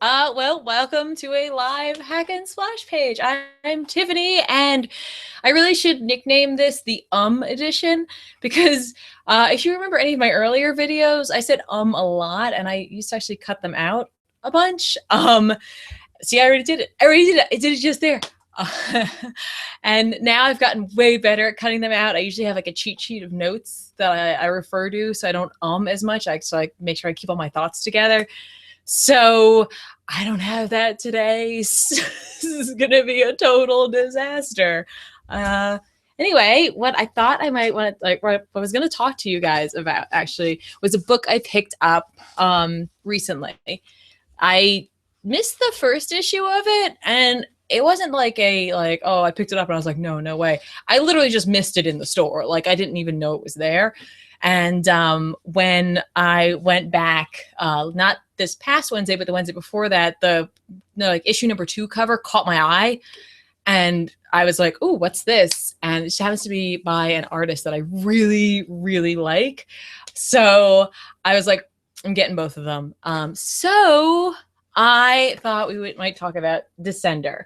Well, welcome to a live hack and splash page. I'm Tiffany, and I really should nickname this the edition because if you remember any of my earlier videos, I said a lot, and I used to actually cut them out a bunch. See, I already did it. I did it just there. And now I've gotten way better at cutting them out. I usually have like a cheat sheet of notes that I refer to, so I don't as much. So I make sure I keep all my thoughts together. So I don't have that today. This is going to be a total disaster. Anyway, what I thought I might want to, like, what I was going to talk to you guys about actually was a book I picked up recently. I missed the first issue of it, and it wasn't like oh, I picked it up and I was like, no way. I literally just missed it in the store. Like, I didn't even know it was there. And when I went back, not this past Wednesday, but the Wednesday before that, the like issue number 2 cover caught my eye. And I was like, oh, what's this? And it happens to be by an artist that I really, really like. So I was like, I'm getting both of them. So I thought we might talk about Descender,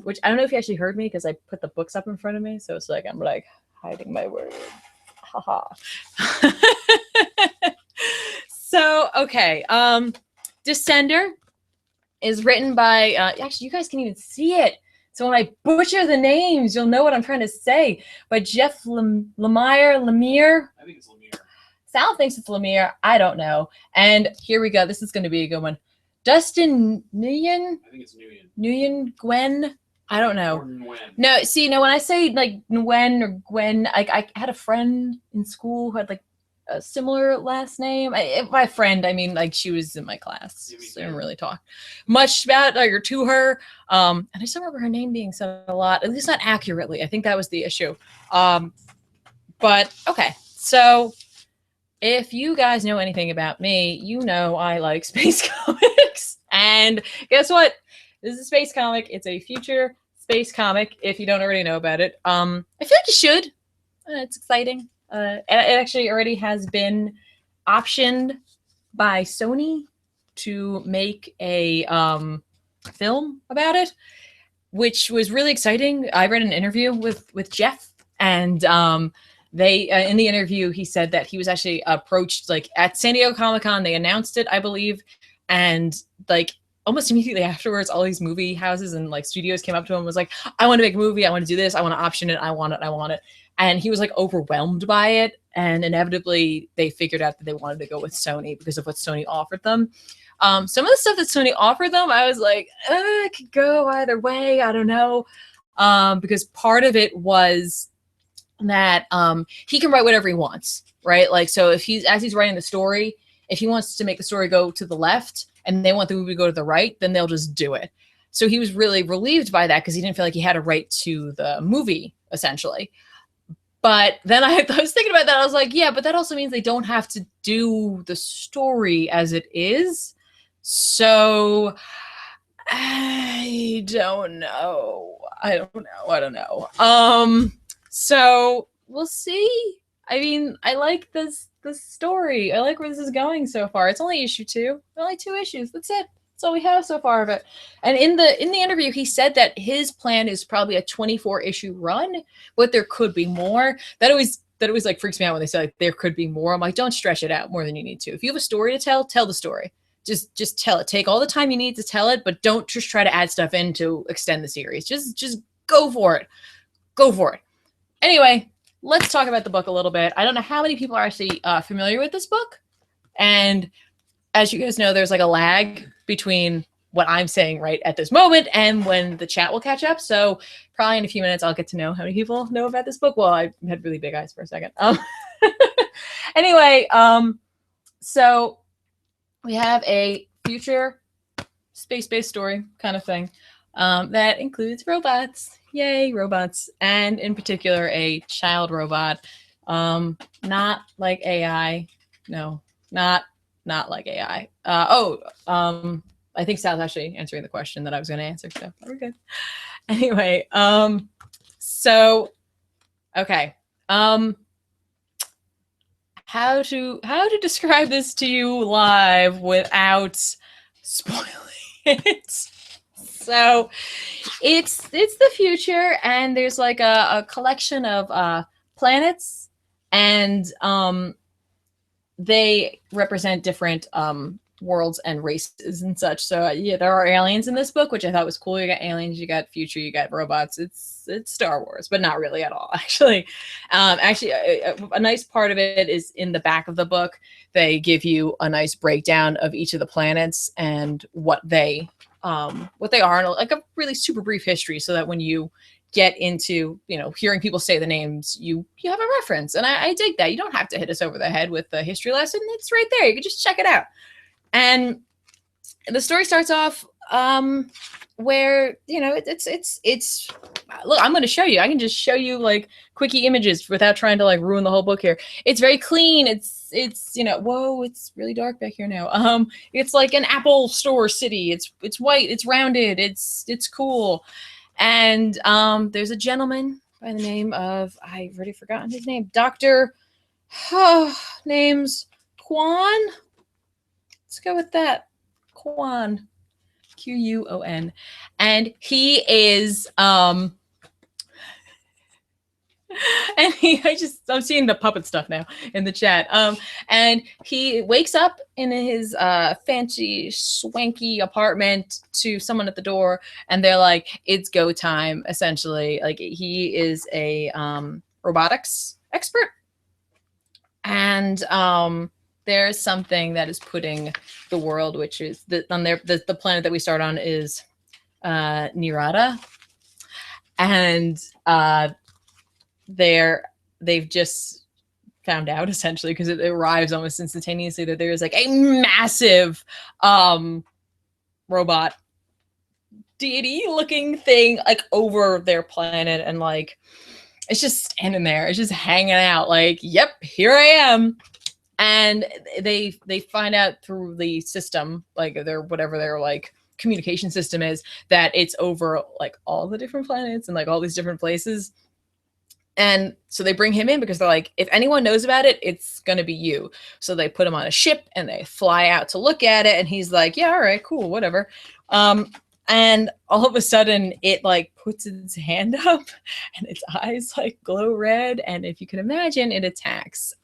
which I don't know if you actually heard me because I put the books up in front of me. So it's like I'm like hiding my words. Haha. So, okay. Descender is written by, actually, you guys can even see it. So when I butcher the names, you'll know what I'm trying to say. By Jeff Lemire. I think it's Lemire. Sal thinks it's Lemire. I don't know. And here we go. This is going to be a good one. Dustin Nguyen. I think it's Nguyen. Nguyen Gwen. I don't know. Or Nguyen. No, see, no, when I say like Nguyen or Gwen, I had a friend in school who had like a similar last name. My friend, I mean, like she was in my class, so I didn't really talk much about or to her. And I just remember her name being said a lot, at least not accurately. I think that was the issue. But okay, so if you guys know anything about me, you know I like space comics. And guess what? This is a space comic. It's a future space comic, if you don't already know about it. I feel like you should. It's exciting. It actually already has been optioned by Sony to make a film about it, which was really exciting. I read an interview with Jeff, and they in the interview he said that he was actually approached like at San Diego Comic-Con. They announced it, I believe, and like almost immediately afterwards, all these movie houses and like studios came up to him and was like, I want to make a movie. I want to do this. I want to option it. I want it. And he was like overwhelmed by it. And inevitably they figured out that they wanted to go with Sony because of what Sony offered them. Some of the stuff that Sony offered them, I was like, it could go either way. I don't know. Because part of it was that he can write whatever he wants, right? Like, so if as he's writing the story, if he wants to make the story go to the left and they want the movie to go to the right, then they'll just do it. So he was really relieved by that because he didn't feel like he had a right to the movie, essentially. But then I was thinking about that. I was like, yeah, but that also means they don't have to do the story as it is. So I don't know. So we'll see. I mean, I like this story. I like where this is going so far. It's only issue 2. Only 2 issues. That's it. That's all we have so far of it. And in the interview, he said that his plan is probably a 24-issue run, but there could be more. That always like freaks me out when they say like there could be more. I'm like, don't stretch it out more than you need to. If you have a story to tell the story. Just tell it. Take all the time you need to tell it, but don't just try to add stuff in to extend the series. Just go for it. Go for it. Anyway, let's talk about the book a little bit. I don't know how many people are actually familiar with this book. And as you guys know, there's like a lag between what I'm saying right at this moment and when the chat will catch up. So probably in a few minutes, I'll get to know how many people know about this book. Well, I had really big eyes for a second. Anyway, so we have a future space-based story kind of thing that includes robots. Yay, robots. And in particular, a child robot. Not like AI. No, not like AI. I think Sal's actually answering the question that I was going to answer, so we're good. Anyway, so okay. How to describe this to you live without spoiling it. So it's the future, and there's like a collection of planets, and they represent different worlds and races and such. So yeah, there are aliens in this book, which I thought was cool. You got aliens, you got future, you got robots. It's Star Wars, but not really at all, actually. A nice part of it is in the back of the book. They give you a nice breakdown of each of the planets and what they are, and like a really super brief history, so that when you get into, hearing people say the names, you have a reference. And I dig that. You don't have to hit us over the head with the history lesson. It's right there. You can just check it out. And the story starts off where, it's look, I'm going to show you. I can just show you like quickie images without trying to like ruin the whole book here. It's very clean. It's whoa, it's really dark back here now. It's like an Apple store city. It's white, it's rounded, it's cool. And there's a gentleman by the name of, I've already forgotten his name, Dr. Name's Quan. Let's go with that. Quan. Quon. And he is and I'm seeing the puppet stuff now in the chat. And he wakes up in his fancy swanky apartment to someone at the door, and they're like, it's go time, essentially. Like, he is a robotics expert, and there's something that is putting the world, which is the planet that we start on is Nirada, and they've just found out, essentially, because it arrives almost instantaneously, that there is like a massive robot deity looking thing like over their planet, and like it's just standing there, it's just hanging out, like, yep, here I am. And they find out through the system, like whatever their like communication system is, that it's over like all the different planets and like all these different places. And so they bring him in because they're like, if anyone knows about it, it's going to be you. So they put him on a ship and they fly out to look at it. And he's like, yeah, all right, cool, whatever. And all of a sudden it like puts its hand up and its eyes like glow red. And if you can imagine, it attacks.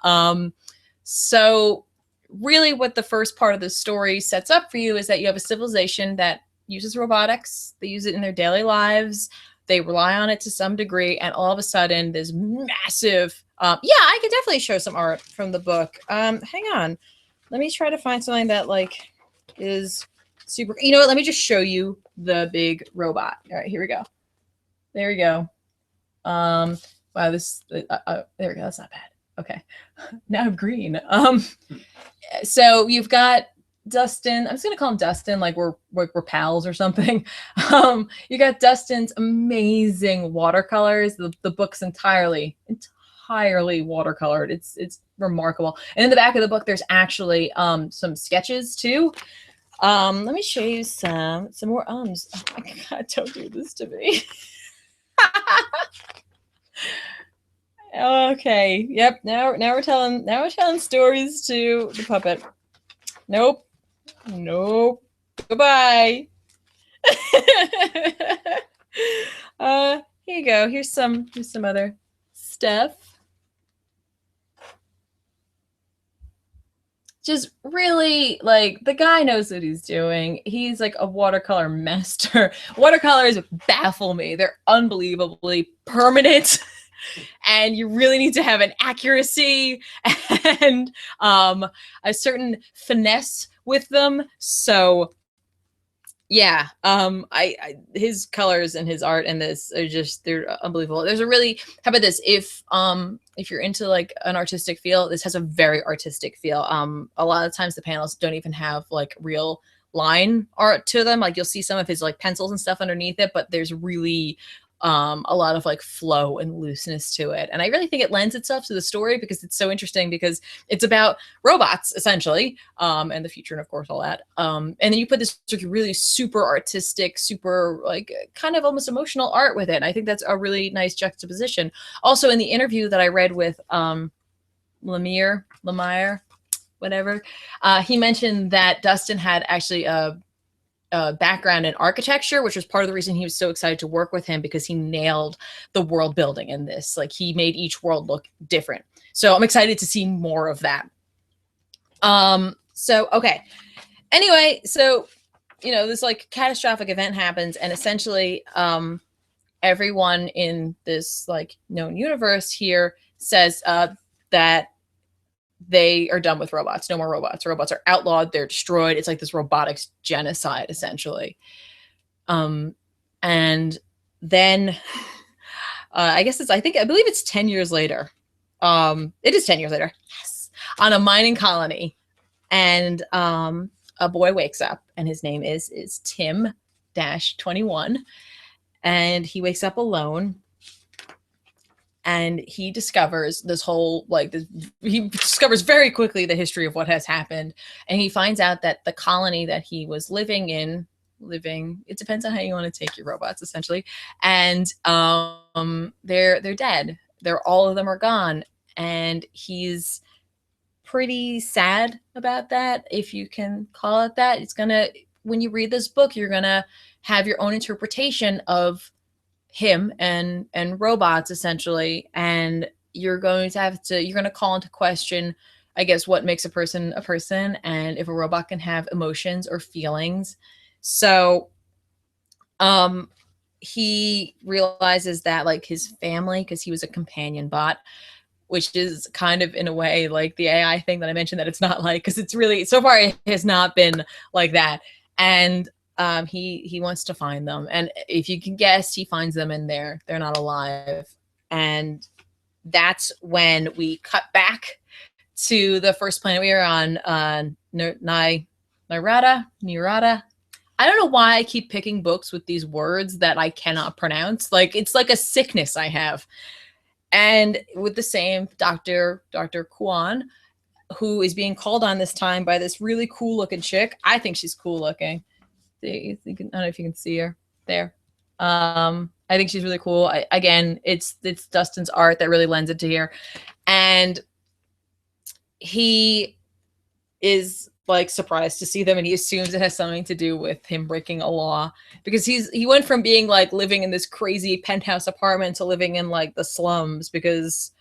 So really what the first part of the story sets up for you is that you have a civilization that uses robotics. They use it in their daily lives. They rely on it to some degree. And all of a sudden this massive, yeah, I could definitely show some art from the book. Hang on. Let me try to find something that like is super, you know what? Let me just show you the big robot. All right, here we go. There we go. Wow, this, there we go. That's not bad. Okay, now I'm green. So you've got Dustin. I'm just gonna call him Dustin, like we're pals or something. You got Dustin's amazing watercolors. The book's entirely watercolored. It's remarkable. And in the back of the book, there's actually some sketches too. Let me show you some more ums. Oh my God, don't do this to me. Okay. Yep. Now we're telling stories to the puppet. Nope. Goodbye. Here you go. Here's some other stuff. Just really, like, the guy knows what he's doing. He's like a watercolor master. Watercolors baffle me. They're unbelievably permanent. And you really need to have an accuracy and a certain finesse with them. So yeah, his colors and his art and this are just, they're unbelievable. There's a really, how about this? If you're into like an artistic feel, this has a very artistic feel. A lot of times the panels don't even have like real line art to them. Like you'll see some of his like pencils and stuff underneath it, but there's really a lot of like flow and looseness to it. And I really think it lends itself to the story because it's so interesting, because it's about robots essentially, and the future and of course all that. And then you put this really super artistic, super like kind of almost emotional art with it. And I think that's a really nice juxtaposition. Also in the interview that I read with Lemire, whatever, he mentioned that Dustin had actually a background in architecture, which was part of the reason he was so excited to work with him, because he nailed the world building in this. Like, he made each world look different. So I'm excited to see more of that. So, okay. Anyway, so, you know, this like catastrophic event happens, and essentially, everyone in this like known universe here says that they are done with robots. No more robots. Robots are outlawed. They're destroyed. It's like this robotics genocide, essentially. And then I guess I believe it's 10 years later. It is 10 years later. Yes. On a mining colony. And a boy wakes up, and his name is Tim-21. And he wakes up alone, and he discovers this whole, like, he discovers very quickly the history of what has happened. And he finds out that the colony that he was living in, it depends on how you want to take your robots, essentially. And they're dead. All of them are gone. And he's pretty sad about that, if you can call it that. It's gonna, when you read this book, you're gonna have your own interpretation of him and robots, essentially, and you're going to call into question, I guess, what makes a person, and if a robot can have emotions or feelings. So he realizes that, like, his family, because he was a companion bot, which is kind of in a way like the AI thing that I mentioned that it's not like, because it's really, so far it has not been like that. And he wants to find them. And if you can guess, he finds them in there. They're not alive. And that's when we cut back to the first planet we were on, Nirada. I don't know why I keep picking books with these words that I cannot pronounce. Like, it's like a sickness I have. And with the same Dr. Kwan, who is being called on this time by this really cool looking chick. I think she's cool looking. I don't know if you can see her there. I think she's really cool. Again, it's Dustin's art that really lends it to here. And he is like surprised to see them, and he assumes it has something to do with him breaking a law, because he went from being like living in this crazy penthouse apartment to living in like the slums, because,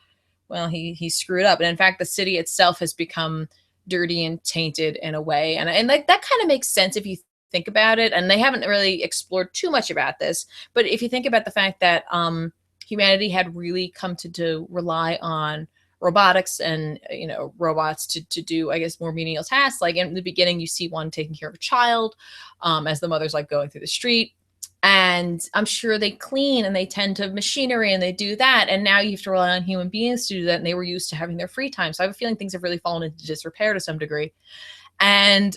well, he screwed up. And in fact, the city itself has become dirty and tainted in a way. And like, that kind of makes sense if you think about it. And they haven't really explored too much about this, but if you think about the fact that humanity had really come to rely on robotics and, you know, robots to do, I guess, more menial tasks. Like, in the beginning, you see one taking care of a child as the mother's like going through the street. And I'm sure they clean and they tend to machinery and they do that. And now you have to rely on human beings to do that. And they were used to having their free time. So I have a feeling things have really fallen into disrepair to some degree. And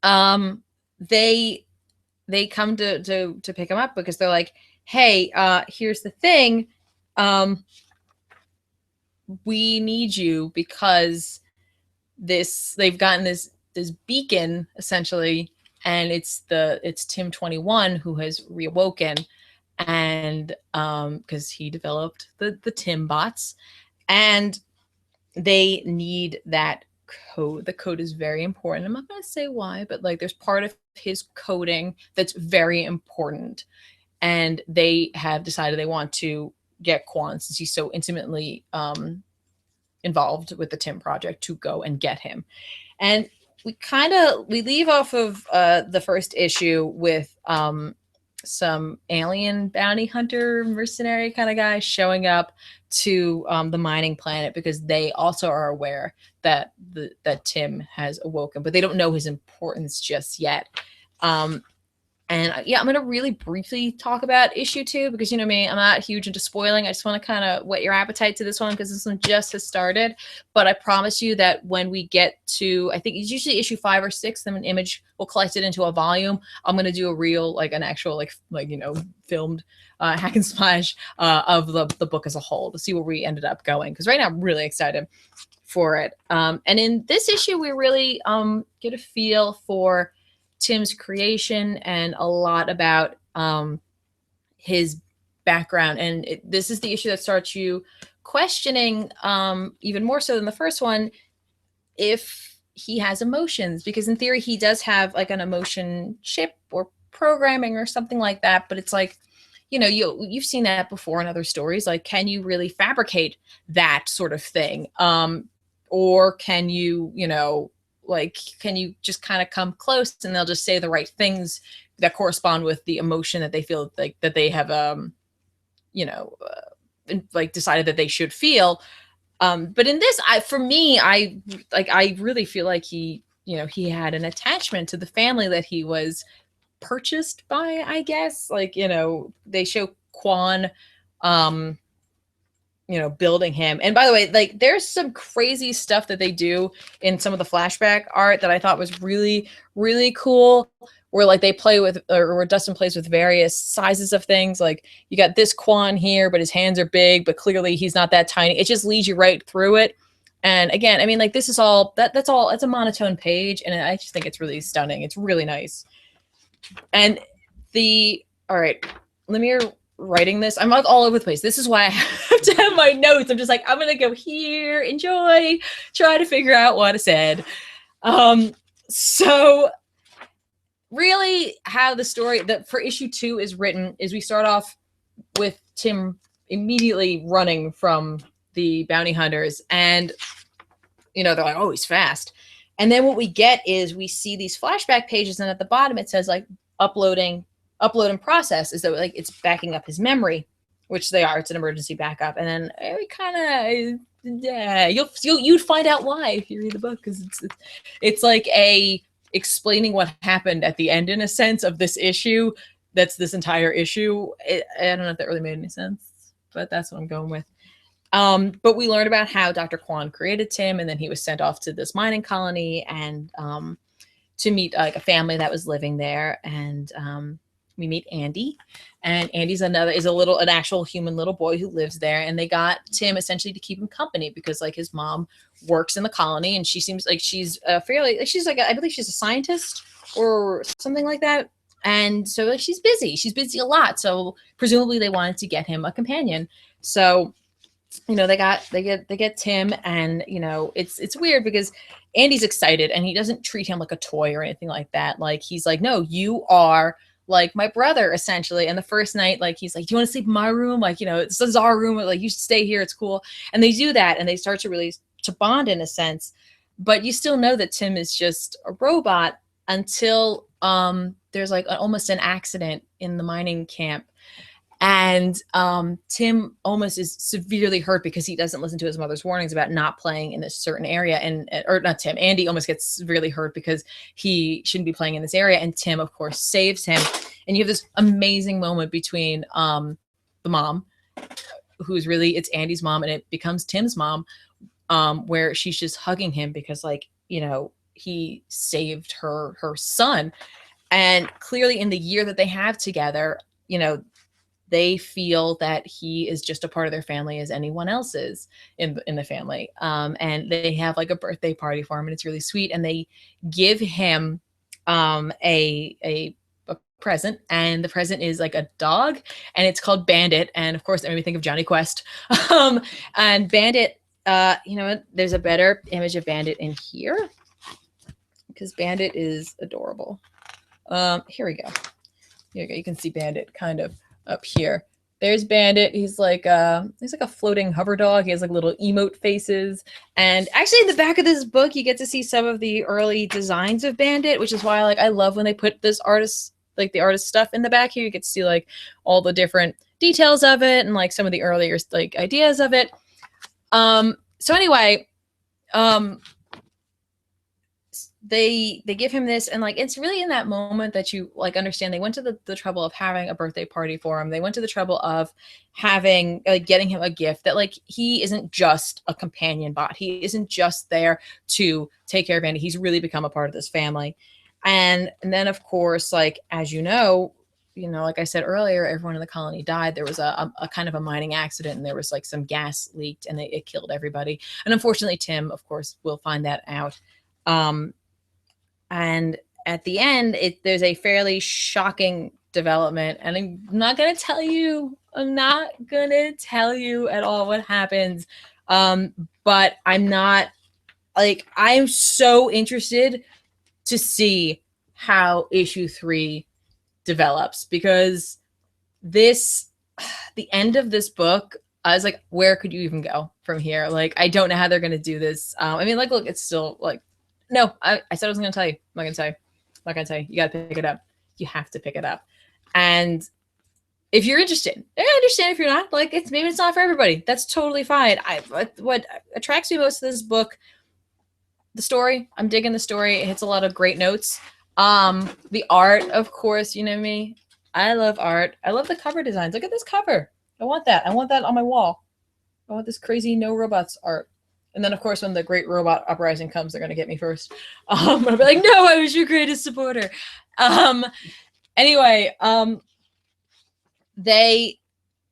they come to pick him up, because they're like, hey, here's the thing. We need you, because they've gotten this beacon, essentially, and it's Tim-21 who has reawoken, and because he developed the Tim bots, and they need that code. The code is very important. I'm not going to say why, but like, there's part of his coding that's very important, and they have decided they want to get Quan, since he's so intimately involved with the Tim project, to go and get him. And we leave off of the first issue with some alien bounty hunter mercenary kind of guy showing up to the mining planet, because they also are aware that Tim has awoken, but they don't know his importance just yet. And yeah, I'm going to really briefly talk about issue 2, because, you know me, I'm not huge into spoiling. I just want to kind of whet your appetite to this one, because this one just has started. But I promise you that when we get to, I think it's usually issue 5 or 6, then an Image will collect it into a volume. I'm going to do a real, like an actual, like you know, filmed hack and splash of the book as a whole, to see where we ended up going. Because right now I'm really excited for it. And in this issue, we really get a feel for Tim's creation and a lot about his background. And this is the issue that starts you questioning, even more so than the first one, if he has emotions, because in theory he does have like an emotion chip or programming or something like that. But it's like, you know, you've seen that before in other stories. Like, can you really fabricate that sort of thing? Or can you, you know, like, can you just kind of come close and they'll just say the right things that correspond with the emotion that they feel like that they have, you know, like decided that they should feel. But in this, for me, I really feel like he, you know, he had an attachment to the family that he was purchased by, I guess. Like, you know, they show Quan, um, you know, building him. And by the way, like, there's some crazy stuff that they do in some of the flashback art that I thought was really, really cool. Where like they play with, or where Dustin plays with various sizes of things. Like, you got this Quan here, but his hands are big, but clearly he's not that tiny. It just leads you right through it. And again, I mean, like, this is all that's all. It's a monotone page, and I just think it's really stunning. It's really nice. And all right, Lemire writing this, I'm like all over the place. This is why I have to have my notes. I'm just like, I'm gonna go here, enjoy, try to figure out what I said. So really how the story that for issue 2 is written is we start off with Tim immediately running from the bounty hunters, and you know, they're like, oh, he's fast. And then what we get is we see these flashback pages, and at the bottom it says like upload and process, is that like it's backing up his memory, which they are. It's an emergency backup. And then we kind of, yeah, you'd find out why if you read the book, because it's like a explaining what happened at the end, in a sense, of this issue. That's this entire issue. I don't know if that really made any sense, but that's what I'm going with. But we learned about how Dr. Quan created Tim, and then he was sent off to this mining colony and to meet like a family that was living there. And we meet Andy, and Andy's an actual human little boy who lives there. And they got Tim essentially to keep him company, because like his mom works in the colony, and she seems like she's I believe she's a scientist or something like that. And so like she's busy a lot. So presumably they wanted to get him a companion. So, you know, they get Tim, and you know, it's weird because Andy's excited and he doesn't treat him like a toy or anything like that. Like, he's like, no, you are like my brother, essentially. And the first night, like, he's like, do you want to sleep in my room? Like, you know, this is our room. Like, you should stay here. It's cool. And they do that, and they start to really to bond in a sense. But you still know that Tim is just a robot until there's like almost an accident in the mining camp. And Tim almost is severely hurt because he doesn't listen to his mother's warnings about not playing in this certain area. Or not Tim, Andy almost gets severely hurt because he shouldn't be playing in this area. And Tim, of course, saves him. And you have this amazing moment between the mom, who's really, it's Andy's mom, and it becomes Tim's mom, where she's just hugging him because, like, you know, he saved her son. And clearly in the year that they have together, you know, they feel that he is just a part of their family as anyone else is in the family. And they have like a birthday party for him, and it's really sweet. And they give him a present, and the present is like a dog, and it's called Bandit. And of course, that made me think of Johnny Quest. And Bandit, you know what? There's a better image of Bandit in here, because Bandit is adorable. Here we go. Here we go. You can see Bandit kind of up here. There's Bandit. He's like a floating hover dog. He has like little emote faces. And actually in the back of this book, you get to see some of the early designs of Bandit, which is why, like, I love when they put this artist, like the artist stuff in the back here. You get to see like all the different details of it and like some of the earlier like ideas of it. So anyway, they give him this, and like, it's really in that moment that you like understand they went to the trouble of having a birthday party for him. They went to the trouble of having getting him a gift, that like he isn't just a companion bot. He isn't just there to take care of Andy. He's really become a part of this family. And then of course, like, as you know, like I said earlier, everyone in the colony died. There was a kind of a mining accident, and there was like some gas leaked, and it killed everybody. And unfortunately, Tim, of course, will find that out. And at the end, there's a fairly shocking development, and I'm not going to tell you at all what happens. But I'm not like, I'm so interested to see how issue 3 develops, because this, the end of this book, I was like, where could you even go from here? Like, I don't know how they're going to do this. I mean, like, look, it's still like, no, I said I wasn't going to tell you. I'm not going to tell you. I'm not going to tell you. You got to pick it up. You have to pick it up. And if you're interested, I understand if you're not. Like, maybe it's not for everybody. That's totally fine. What attracts me most to this book, the story. I'm digging the story. It hits a lot of great notes. The art, of course, you know me. I love art. I love the cover designs. Look at this cover. I want that. I want that on my wall. I want this crazy no robots art. And then, of course, when the Great Robot Uprising comes, they're going to get me first. I'll be like, no, I was your greatest supporter. Anyway, they,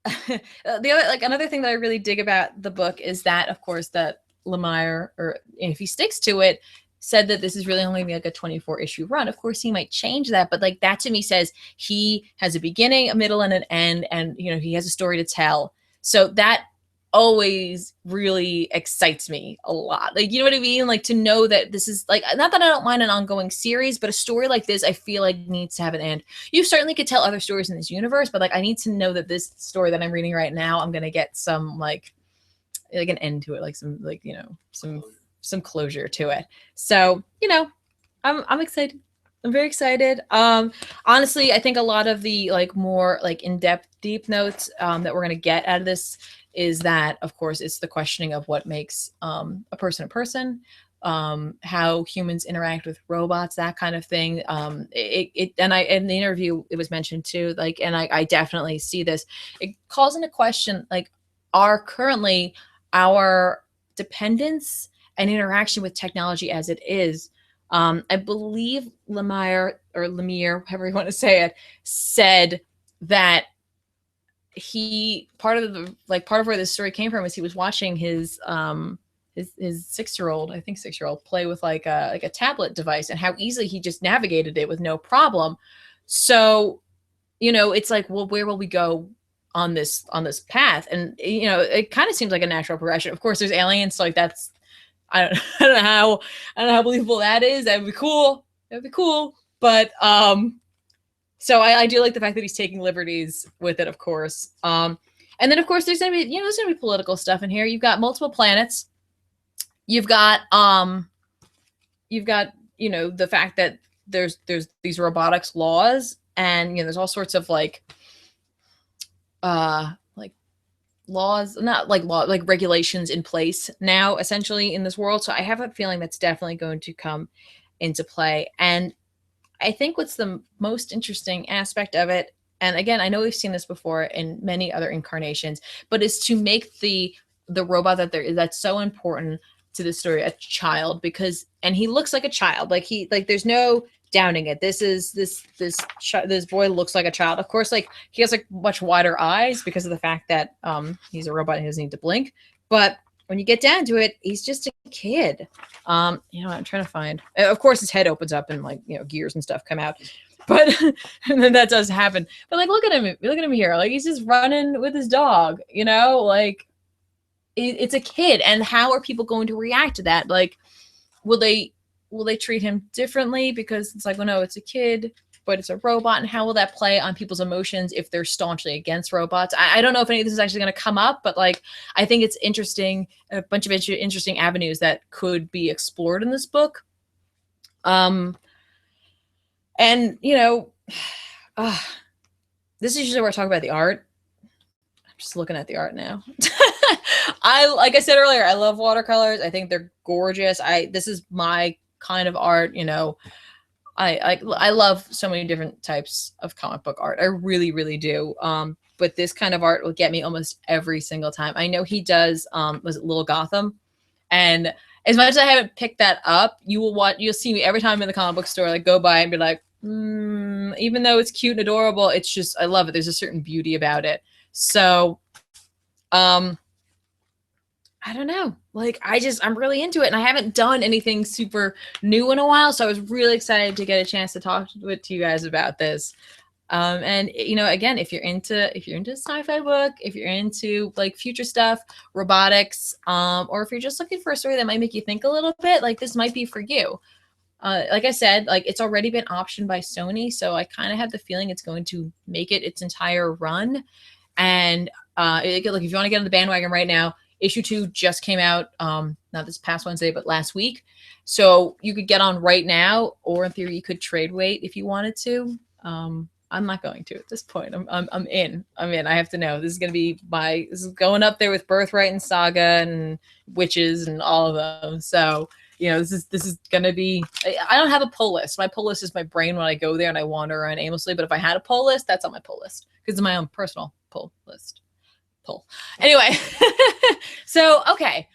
the other, like, another thing that I really dig about the book is that, of course, that Lemire, or if he sticks to it, said that this is really only like a 24 issue run. Of course, he might change that, but like, that to me says he has a beginning, a middle, and an end, and you know, he has a story to tell. So that always really excites me a lot. Like, you know what I mean? Like, to know that this is like, not that I don't mind an ongoing series, but a story like this, I feel like needs to have an end. You certainly could tell other stories in this universe, but like, I need to know that this story that I'm reading right now, I'm gonna get some like an end to it, like some, like, you know, some closure to it. So, you know, I'm excited. I'm very excited. Honestly, I think a lot of the like more like in-depth deep notes that we're going to get out of this is that, of course, it's the questioning of what makes a person, how humans interact with robots, that kind of thing. And in the interview, it was mentioned too, like, and I definitely see this. It calls into question, like, currently our dependence and interaction with technology as it is. I believe Lemire, or Lemire, however you want to say it, said that part of where this story came from is he was watching his 6-year-old, I think 6-year-old, play with like a tablet device, and how easily he just navigated it with no problem. So, you know, it's like, well, where will we go on this path? And you know, it kind of seems like a natural progression. Of course, there's aliens, so like that's, I don't know how believable that is. That'd be cool. But so I do like the fact that he's taking liberties with it, of course. And then, of course, there's gonna be political stuff in here. You've got multiple planets. You've got you know, the fact that there's these robotics laws, and you know, there's all sorts of like laws, not like law, like regulations in place now, essentially, in this world. So I have a feeling that's definitely going to come into play. And I think what's the most interesting aspect of it, and again, I know we've seen this before in many other incarnations, but is to make the robot that's so important to the story a child, because, and he looks like a child, like there's no downing it. This boy looks like a child. Of course, like, he has like much wider eyes because of the fact that he's a robot and he doesn't need to blink. But when you get down to it, he's just a kid. You know, I'm trying to find. Of course, his head opens up and like, you know, gears and stuff come out. But and then that does happen. But like, look at him here. Like, he's just running with his dog. You know, like, it's a kid. And how are people going to react to that? Like, will they treat him differently because it's like, well, no, it's a kid, but it's a robot, and how will that play on people's emotions if they're staunchly against robots? I don't know if any of this is actually going to come up, but like, I think it's interesting, a bunch of interesting avenues that could be explored in this book. And you know, this is usually where I talk about the art. I'm just looking at the art now. Like I said earlier, I love watercolors. I think they're gorgeous. This is my kind of art, you know. I love so many different types of comic book art. I really, really do. But this kind of art will get me almost every single time. I know he does, was it Little Gotham? And as much as I haven't picked that up, you'll see me every time I'm in the comic book store, like, go by and be like, even though it's cute and adorable, it's just, I love it. There's a certain beauty about it. So, I don't know. Like, I'm really into it, and I haven't done anything super new in a while. So I was really excited to get a chance to talk to you guys about this. And you know, again, if you're into sci-fi book, if you're into like future stuff, robotics, or if you're just looking for a story that might make you think a little bit, like this might be for you. Like I said, like it's already been optioned by Sony, so I kind of have the feeling it's going to make it its entire run. And like if you want to get on the bandwagon right now, issue 2 just came out, not this past Wednesday, but last week. So you could get on right now, or in theory, you could trade wait if you wanted to. I'm not going to at this point. I'm in. I have to know. This is going up there with Birthright and Saga and Witches and all of them. So, you know, this is gonna be. I don't have a pull list. My pull list is my brain when I go there and I wander around aimlessly. But if I had a pull list, that's on my pull list because it's my own personal pull list. Anyway, so okay.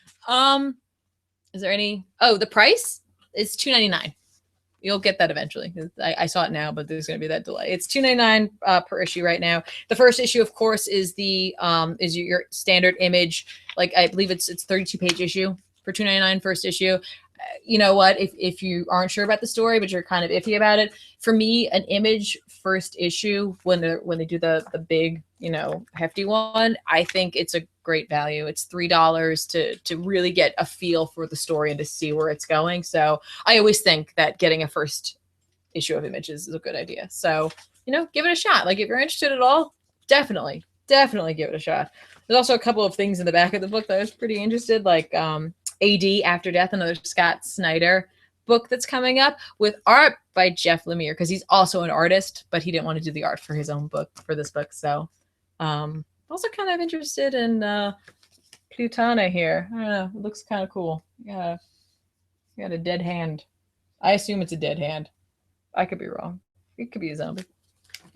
Is there any? Oh, the price is $2.99. You'll get that eventually. I saw it now, but there's going to be that delay. It's $2.99 per issue right now. The first issue, of course, is your standard Image. Like I believe it's 32-page issue for $2.99 first issue. You know what? If you aren't sure about the story, but you're kind of iffy about it, for me, an Image first issue when they do the big, you know, hefty one, I think it's a great value. It's $3 to really get a feel for the story and to see where it's going. So I always think that getting a first issue of Images is a good idea. So, you know, give it a shot. Like if you're interested at all, definitely give it a shot. There's also a couple of things in the back of the book that I was pretty interested, like AD After Death, another Scott Snyder book that's coming up with art by Jeff Lemire, because he's also an artist, but he didn't want to do the art for his own book, for this book. So also kind of interested in Plutana here. I don't know. It looks kind of cool. Yeah. Got a dead hand. I assume it's a dead hand. I could be wrong. It could be a zombie.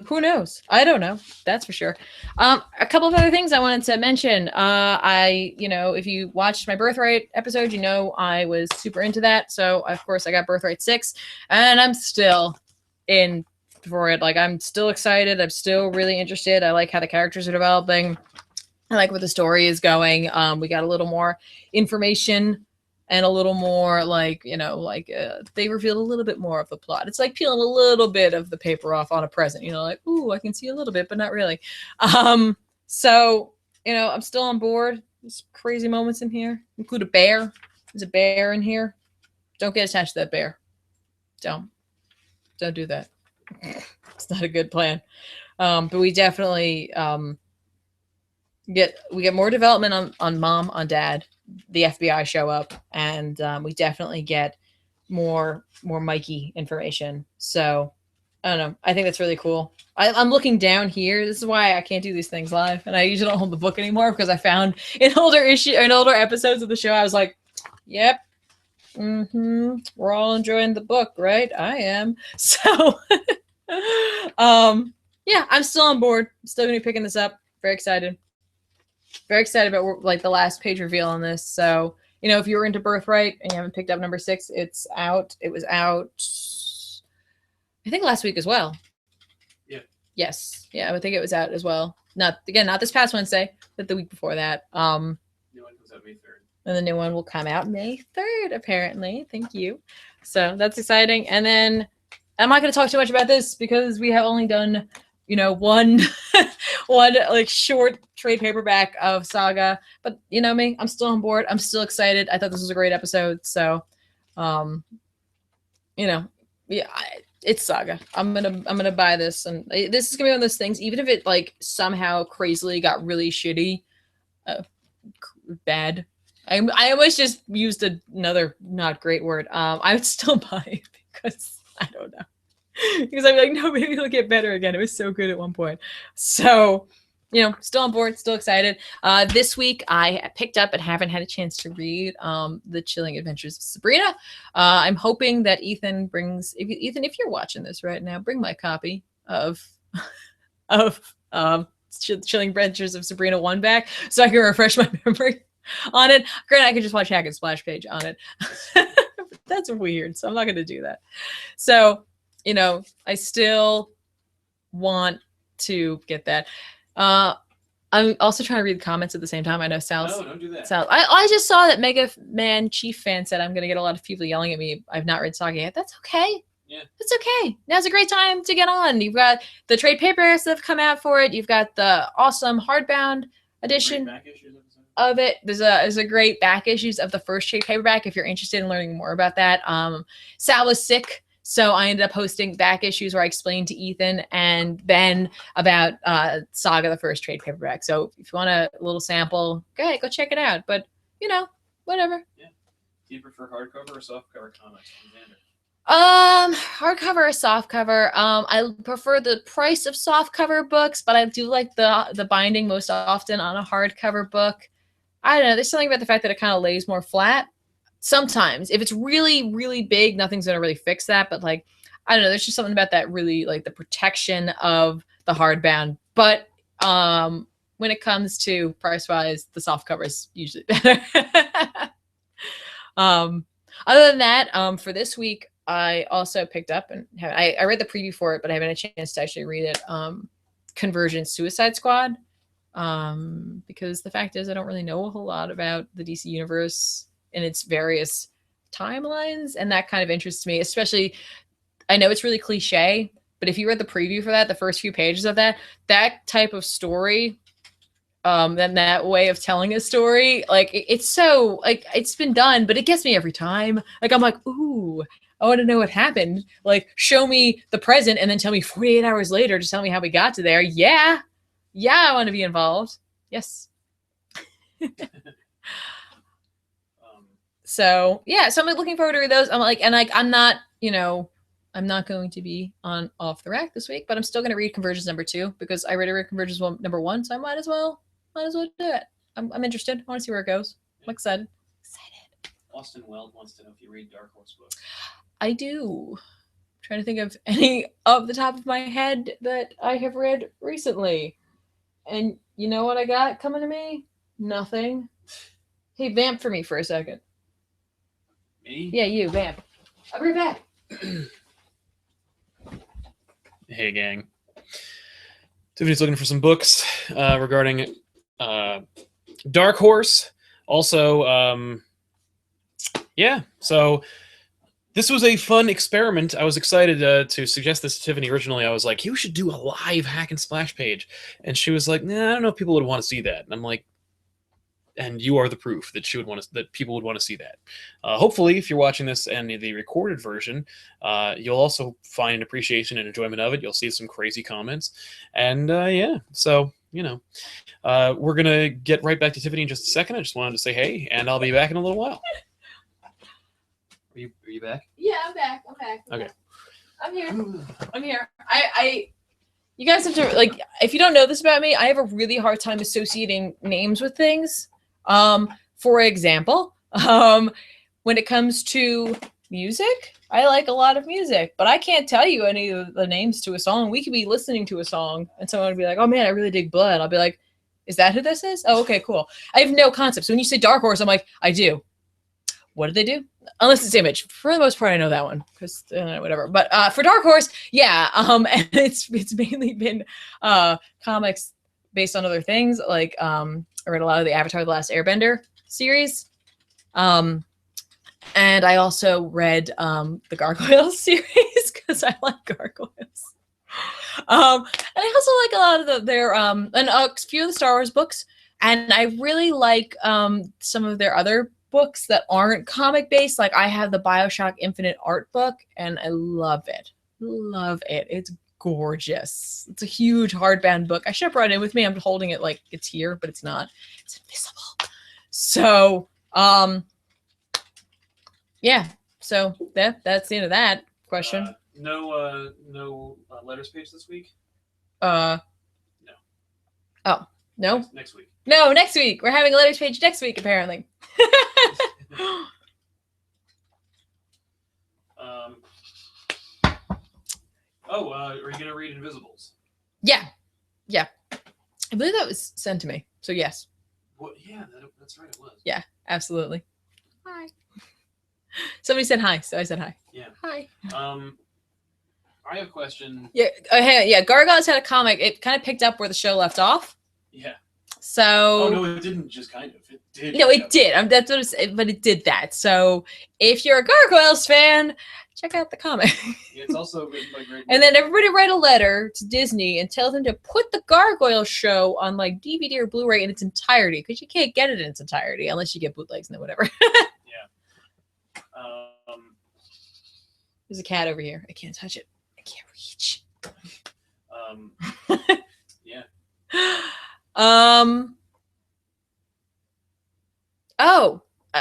Who knows? I don't know. That's for sure. A couple of other things I wanted to mention. If you watched my Birthright episode, you know I was super into that. So of course I got Birthright 6, and I'm still in for it. Like I'm still excited. I'm still really interested. I like how the characters are developing. I like where the story is going. We got a little more information and a little more they revealed a little bit more of the plot. It's like peeling a little bit of the paper off on a present, you know, like, ooh, I can see a little bit, but not really. So, you know, I'm still on board. There's crazy moments in here, include a bear. There's a bear in here. Don't get attached to that bear. Don't do that. It's not a good plan. But we definitely get more development on Mom, on Dad. The FBI show up, and we definitely get more Mikey information. So I don't know. I think that's really cool. I'm looking down here. This is why I can't do these things live, and I usually don't hold the book anymore, because I found in older episodes of the show, I was like, yep. We're all enjoying the book, right? I am. So yeah, I'm still on board. Still gonna be picking this up. Very excited. Very excited about like the last page reveal on this. So, you know, if you were into Birthright and you haven't picked up number 6, it's out. It was out, I think, last week as well. Yeah. Yes. Yeah, I think it was out as well. Not this past Wednesday, but the week before that. New one comes out May 3rd. And the new one will come out May 3rd, apparently. Thank you. So that's exciting. And then I'm not going to talk too much about this because we have only done, you know, one like short trade paperback of Saga, but you know me, I'm still on board. I'm still excited. I thought this was a great episode. So, you know, yeah, it's Saga. I'm gonna buy this, and this is gonna be one of those things. Even if it like somehow crazily got really shitty, bad. I almost just used another not great word. I would still buy it because I don't know. Because I'm like, no, maybe it'll get better again. It was so good at one point. So, you know, still on board, still excited. This week, I picked up and haven't had a chance to read The Chilling Adventures of Sabrina. I'm hoping that Ethan brings, Ethan, if you're watching this right now, bring my copy of Chilling Adventures of Sabrina 1 back so I can refresh my memory on it. Granted, I could just watch Hack and Splash page on it. That's weird, so I'm not going to do that. So, you know, I still want to get that. I'm also trying to read the comments at the same time. I know Sal's. No, don't do that. Sal, I just saw that Mega Man Chief fan said I'm going to get a lot of people yelling at me. I've not read Saga yet. That's okay. Yeah. It's okay. Now's a great time to get on. You've got the trade paperbacks that have come out for it. You've got the awesome hardbound edition Back issues of it. There's a great back issues of the first trade paperback if you're interested in learning more about that. Sal was sick, so I ended up hosting back issues where I explained to Ethan and Ben about Saga, the first trade paperback. So if you want a little sample, go check it out. But whatever. Yeah. Do you prefer hardcover or softcover comics, Xander? Hardcover or softcover. I prefer the price of softcover books, but I do like the binding most often on a hardcover book. I don't know. There's something about the fact that it kind of lays more flat. Sometimes, if it's really, really big, nothing's gonna really fix that. But like, I don't know. There's just something about that really like the protection of the hardbound. But when it comes to price wise, the softcover is usually better. Other than that, for this week, I also picked up and I read the preview for it, but I haven't had a chance to actually read it. Convergence Suicide Squad. Because the fact is I don't really know a whole lot about the DC universe and its various timelines, and that kind of interests me, especially I know it's really cliche, but if you read the preview for that, the first few pages of that type of story, then that way of telling a story, like it's so like it's been done, but it gets me every time. Like I'm like, ooh, I want to know what happened. Like show me the present and then tell me 48 hours later to tell me how we got to there. Yeah, I want to be involved. Yes. So I'm looking forward to read those. I'm not, I'm not going to be on Off the Rack this week, but I'm still going to read Convergence #2 because I already read Convergence #1, so I might as well do it. I'm interested. I want to see where it goes. I'm excited. Austin Weld wants to know if you read Dark Horse books. I do. I'm trying to think of any off the top of my head that I have read recently. And you know what I got coming to me? Nothing. Hey, vamp for me for a second. Me? Yeah, you, vamp. I'll be back. Hey, gang. Tiffany's looking for some books regarding Dark Horse. Also, yeah, so this was a fun experiment. I was excited to suggest this to Tiffany originally. I was like, you should do a live hack and splash page. And she was like, nah, I don't know if people would want to see that. And I'm like, and you are the proof that that people would want to see that. Hopefully, if you're watching this and the recorded version, you'll also find an appreciation and enjoyment of it. You'll see some crazy comments. And yeah, so, we're going to get right back to Tiffany in just a second. I just wanted to say hey, and I'll be back in a little while. Are you back? Yeah, I'm back. Okay. I'm here. You guys have to, like, if you don't know this about me, I have a really hard time associating names with things. For example, when it comes to music, I like a lot of music, but I can't tell you any of the names to a song. We could be listening to a song and someone would be like, oh man, I really dig Blood. I'll be like, is that who this is? Oh, okay, cool. I have no concept. So when you say Dark Horse, I'm like, I do. What did they do? Unless it's Image. For the most part, I know that one because whatever. But for Dark Horse, yeah, and it's mainly been comics based on other things. Like I read a lot of the Avatar: The Last Airbender series, and I also read the Gargoyles series because I like gargoyles. And I also like a lot of their and a few of the Star Wars books, and I really like some of their other books that aren't comic based. Like I have the BioShock Infinite art book and I love it. It's gorgeous. It's a huge hardbound book. I should have brought it in with me. I'm holding it like it's here, but it's not. It's invisible. So yeah, so that's the end of that question. No letters page this week? No. Oh, no? Next week. No, next week. We're having a letters page next week, apparently. Are you going to read Invisibles? Yeah. I believe that was sent to me. So yes. Well, yeah, that's right, it was. Yeah, absolutely. Hi. Somebody said hi, so I said hi. Yeah. Hi. I have a question. Yeah, yeah. Gargoyles had a comic. It kind of picked up where the show left off. Yeah. So. Oh no, it didn't. Just kind of. It did. No, it did. That's what I'm saying, but it did that. So if you're a Gargoyles fan, check out the comic. It's also written by Greg. And then everybody write a letter to Disney and tell them to put the Gargoyle show on like DVD or Blu-ray in its entirety, because you can't get it in its entirety unless you get bootlegs and then whatever. Yeah. There's a cat over here. I can't touch it. I can't reach. Yeah.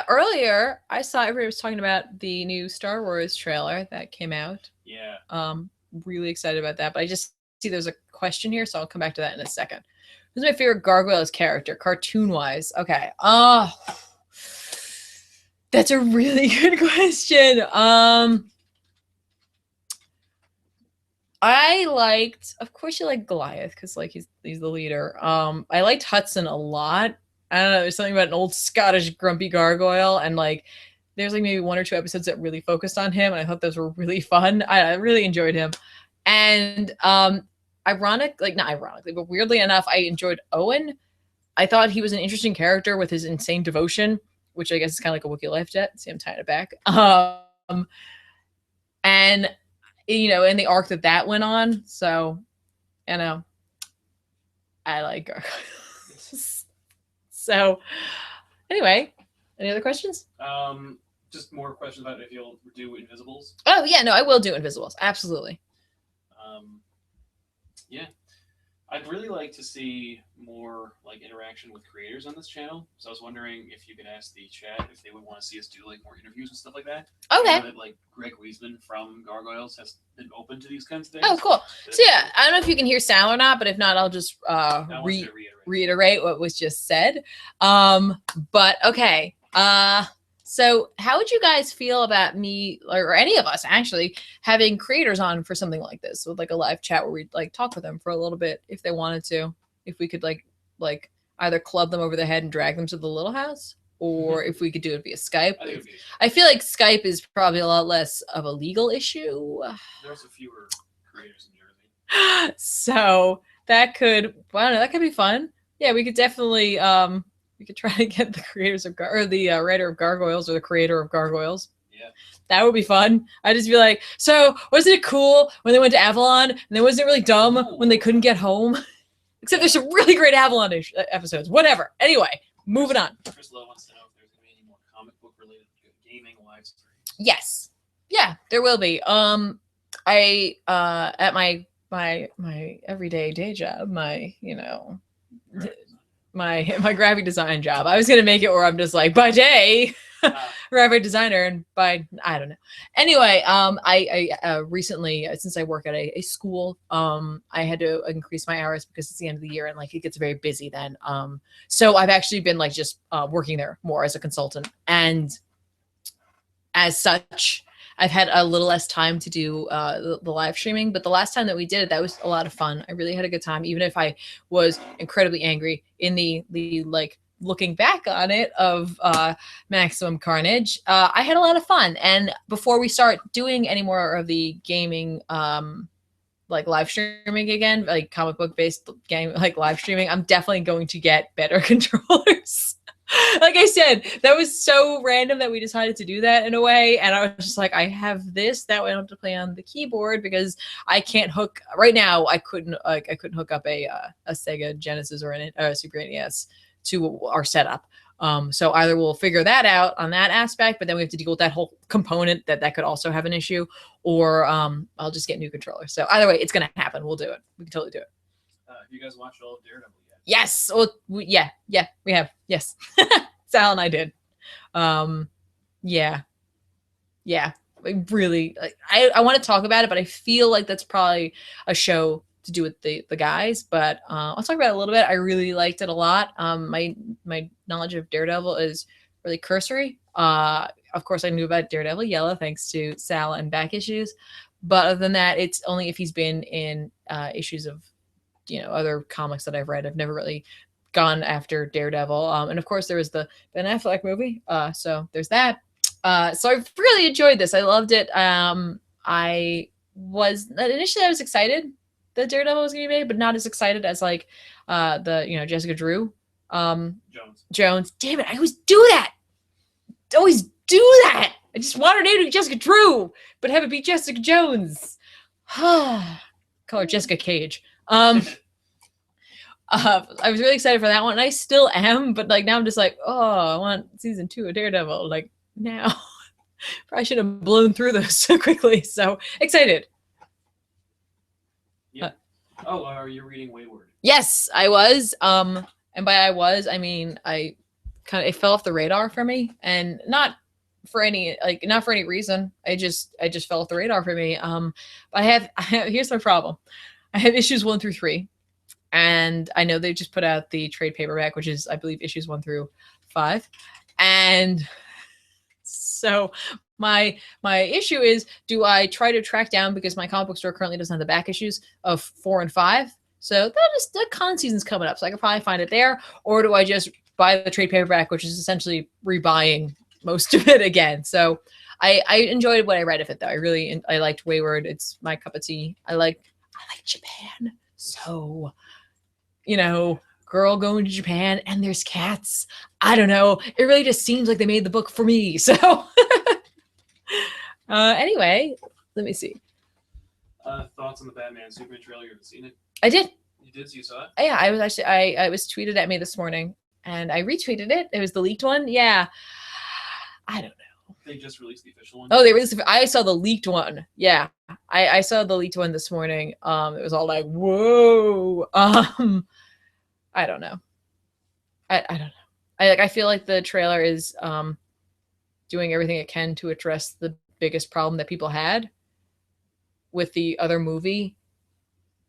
Earlier I saw everybody was talking about the new Star Wars trailer that came out. Yeah. Really excited about that, but I just see there's a question here, so I'll come back to that in a second. Who's my favorite Gargoyles character, cartoon-wise? Okay. That's a really good question. I liked, of course, you like Goliath because like he's the leader. I liked Hudson a lot. I don't know, there's something about an old Scottish grumpy gargoyle, and like there's like maybe 1 or 2 episodes that really focused on him, and I thought those were really fun. I really enjoyed him. And not ironically, but weirdly enough, I enjoyed Owen. I thought he was an interesting character with his insane devotion, which I guess is kind of like a Wookiee life jet. See, I'm tying it back. And you know, and the arc that went on. So, you know, I like gargoyles. So, anyway, any other questions? Just more questions about if you'll do Invisibles. Oh yeah, no, I will do Invisibles. Absolutely. Yeah, I'd really like to see more like interaction with creators on this channel. So I was wondering if you could ask the chat if they would want to see us do like more interviews and stuff like that. Okay. I know that, like Greg Wiesman from Gargoyles has been open to these kinds of things. Oh, cool. So yeah, I don't know if you can hear Sal or not, but if not, I'll just reiterate what was just said. But okay. So how would you guys feel about me or any of us actually having creators on for something like this, with like a live chat where we'd like talk with them for a little bit if they wanted to, if we could like either club them over the head and drag them to the little house, or if we could do it via Skype. I feel like Skype is probably a lot less of a legal issue. There's a fewer creators in Jersey. So that could, I don't know, that could be fun. Yeah, we could definitely we could try to get the creators of the writer of Gargoyles or the creator of Gargoyles. Yeah. That would be fun. I'd just be like, so wasn't it cool when they went to Avalon, and then wasn't it really dumb when they couldn't get home? Except there's some really great Avalon episodes. Whatever. Anyway, moving on. Chris Lowe wants to know if there's going to be any more comic book related gaming live streams. Yes. Yeah, there will be. I at my everyday day job, my graphic design job, I was gonna make it where I'm just like, by day graphic designer, and by I don't know. Anyway, I recently, since I work at a school, I had to increase my hours because it's the end of the year and like it gets very busy then. So I've actually been like just working there more as a consultant, and as such, I've had a little less time to do the live streaming, but the last time that we did it, that was a lot of fun. I really had a good time, even if I was incredibly angry in the like looking back on it of Maximum Carnage. I had a lot of fun. And before we start doing any more of the gaming, like live streaming again, like comic book based game, like live streaming, I'm definitely going to get better controllers. Like I said, that was so random that we decided to do that in a way, and I was just like, I have this, that way I don't have to play on the keyboard because I can't hook right now. I couldn't hook up a Sega Genesis or a Super NES to our setup. So either we'll figure that out on that aspect, but then we have to deal with that whole component that could also have an issue, or I'll just get new controllers. So either way, it's gonna happen. We'll do it. We can totally do it. Have you guys watched all of Daredevil yet? Yes. Well, yeah, we have. Yes. Sal and I did. Yeah. I really, I want to talk about it, but I feel like that's probably a show to do with the guys, but I'll talk about it a little bit. I really liked it a lot. My knowledge of Daredevil is really cursory. Of course, I knew about Daredevil Yellow thanks to Sal and back issues, but other than that, it's only if he's been in issues of other comics that I've read. I've never really gone after Daredevil. And of course there was the Ben Affleck movie. So there's that. So I really enjoyed this. I loved it. I was excited that Daredevil was going to be made, but not as excited as like Jessica Drew. Jones. Damn it. I always do that. I I just want her name to be Jessica Drew, but have it be Jessica Jones. Call her Jessica Cage. I was really excited for that one, and I still am, but like now I'm just like, oh, I want season 2 of Daredevil, like now. Probably should have blown through those so quickly. So excited. Yeah. Are you reading Wayward? Yes, I was. And by I was, I mean it fell off the radar for me, and not for any reason. I just fell off the radar for me. But here's my problem. I have issues 1 through 3, and I know they just put out the trade paperback, which is I believe issues 1 through 5, and so my issue is, do I try to track down, because my comic book store currently doesn't have the back issues of 4 and 5. So the con season's coming up, so I can probably find it there. Or do I just buy the trade paperback, which is essentially rebuying most of it again? So I enjoyed what I read of it, though. I liked Wayward. It's my cup of tea. I like Japan. So, girl going to Japan and there's cats. I don't know. It really just seems like they made the book for me. So anyway, let me see. Thoughts on the Batman Superman trailer? You haven't seen it? I did. You did? So you saw it? Yeah, I was actually I was tweeted at me this morning, and I retweeted it. It was the leaked one. Yeah. I don't know. They just released the official one? Oh, they released I saw the leaked one. Yeah. I saw the leaked one this morning. It was all like, whoa. I don't know. I don't know. I feel like the trailer is doing everything it can to address the biggest problem that people had with the other movie,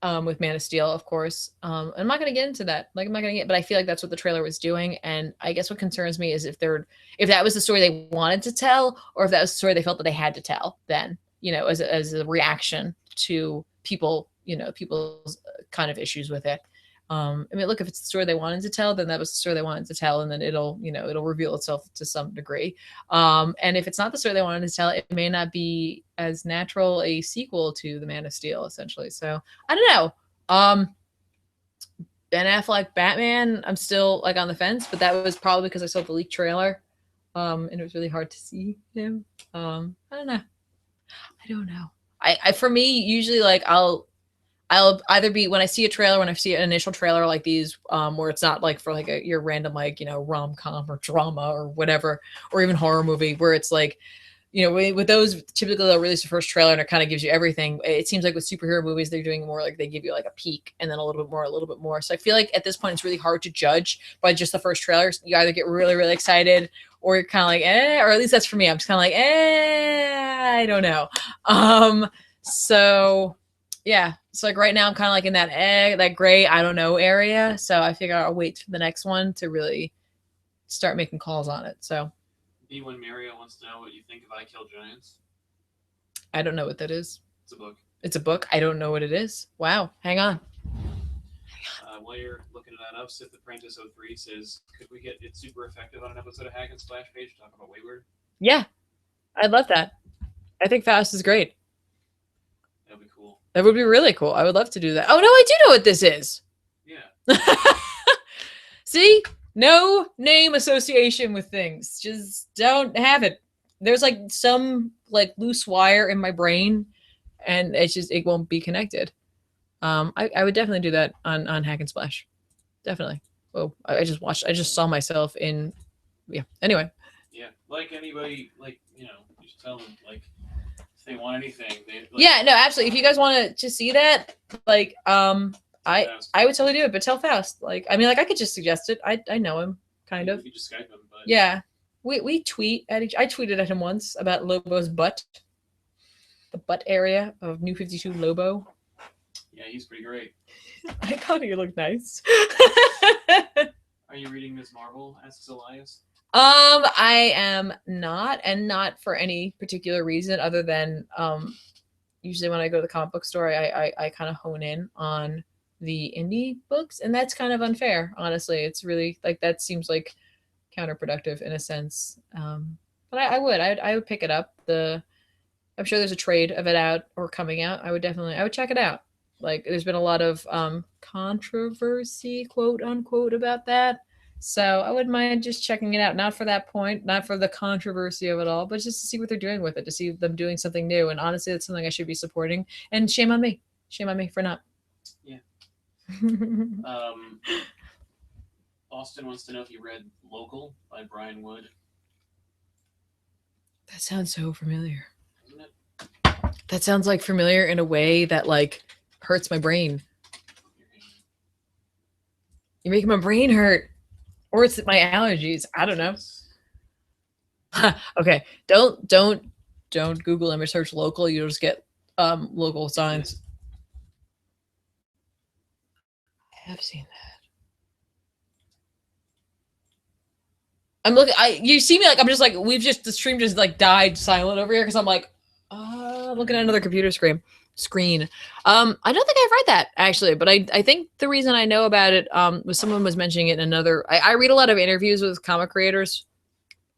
with Man of Steel, of course. I'm not going to get into that. Like, but I feel like that's what the trailer was doing. And I guess what concerns me is if that was the story they wanted to tell, or if that was the story they felt that they had to tell then, as a reaction to people, people's kind of issues with it. I mean, look, if it's the story they wanted to tell, then that was the story they wanted to tell, and then it'll reveal itself to some degree. And if it's not the story they wanted to tell, it may not be as natural a sequel to the Man of Steel, essentially. So I don't know. Ben Affleck Batman, I'm still like on the fence, but that was probably because I saw the leaked trailer, and it was really hard to see him. I don't know. I for me, usually like I'll either be, when I see a trailer, when I see an initial trailer like these, where it's not like for like your random like rom-com or drama or whatever, or even horror movie, where it's like, with those typically they'll release the first trailer and it kind of gives you everything. It seems like with superhero movies they're doing more like they give you like a peek and then a little bit more. So I feel like at this point it's really hard to judge by just the first trailer. You either get really, really excited, or you're kind of like, or at least that's for me. I'm just kind of like, I don't know. So yeah. So like right now I'm kind of like in that gray, I don't know area. So I figure I'll wait for the next one to really start making calls on it. So B1 Mario wants to know what you think of I Kill Giants. I don't know what that is. It's a book. It's a book. I don't know what it is. Wow. Hang on. While you're looking that up, Sith Apprentice 03 says, could we get It Super Effective on an episode of Hack and Splash page to talk about Wayward? Yeah. I'd love that. I think Faust is great. That'd be cool. That would be really cool. I would love to do that. Oh, no, I do know what this is. Yeah. See? No name association with things. Just don't have it. There's like some like loose wire in my brain, and it won't be connected. I would definitely do that on Hack and Splash. Definitely. Oh, I just saw myself in, yeah. Anyway. Yeah. Like anybody, like, you just tell them, like, if they want anything. Yeah, no, absolutely. If you guys want to see that, like, I would totally do it, but tell Faust. Like, I mean, like, I could just suggest it. I know him, kind of. You just Skype him, but yeah. We tweet at I tweeted at him once about Lobo's butt. The butt area of New 52 Lobo. Yeah, he's pretty great. I thought he looked nice. Are you reading Ms. Marvel? Asks Elias. I am not, and not for any particular reason other than usually when I go to the comic book store, I kind of hone in on the indie books, and that's kind of unfair, honestly. It's really like that seems like counterproductive in a sense. But I would pick it up. I'm sure there's a trade of it out or coming out. I would check it out. Like, there's been a lot of controversy, quote unquote, about that. So I wouldn't mind just checking it out. Not for that point, not for the controversy of it all, but just to see what they're doing with it, to see them doing something new. And honestly, that's something I should be supporting. And shame on me. Shame on me for not. Yeah. Austin wants to know if you read Local by Brian Wood. That sounds so familiar. Isn't it? That sounds like familiar in a way that like hurts my brain. You're making my brain hurt. Or it's my allergies. I don't know. Okay. Don't Google image search local. You'll just get local signs. I have seen that. I'm looking. You see me like I'm just like the stream just like died silent over here because I'm like looking at another computer screen. I don't think I've read that actually, but I think the reason I know about it was someone was mentioning it in another. I read a lot of interviews with comic creators,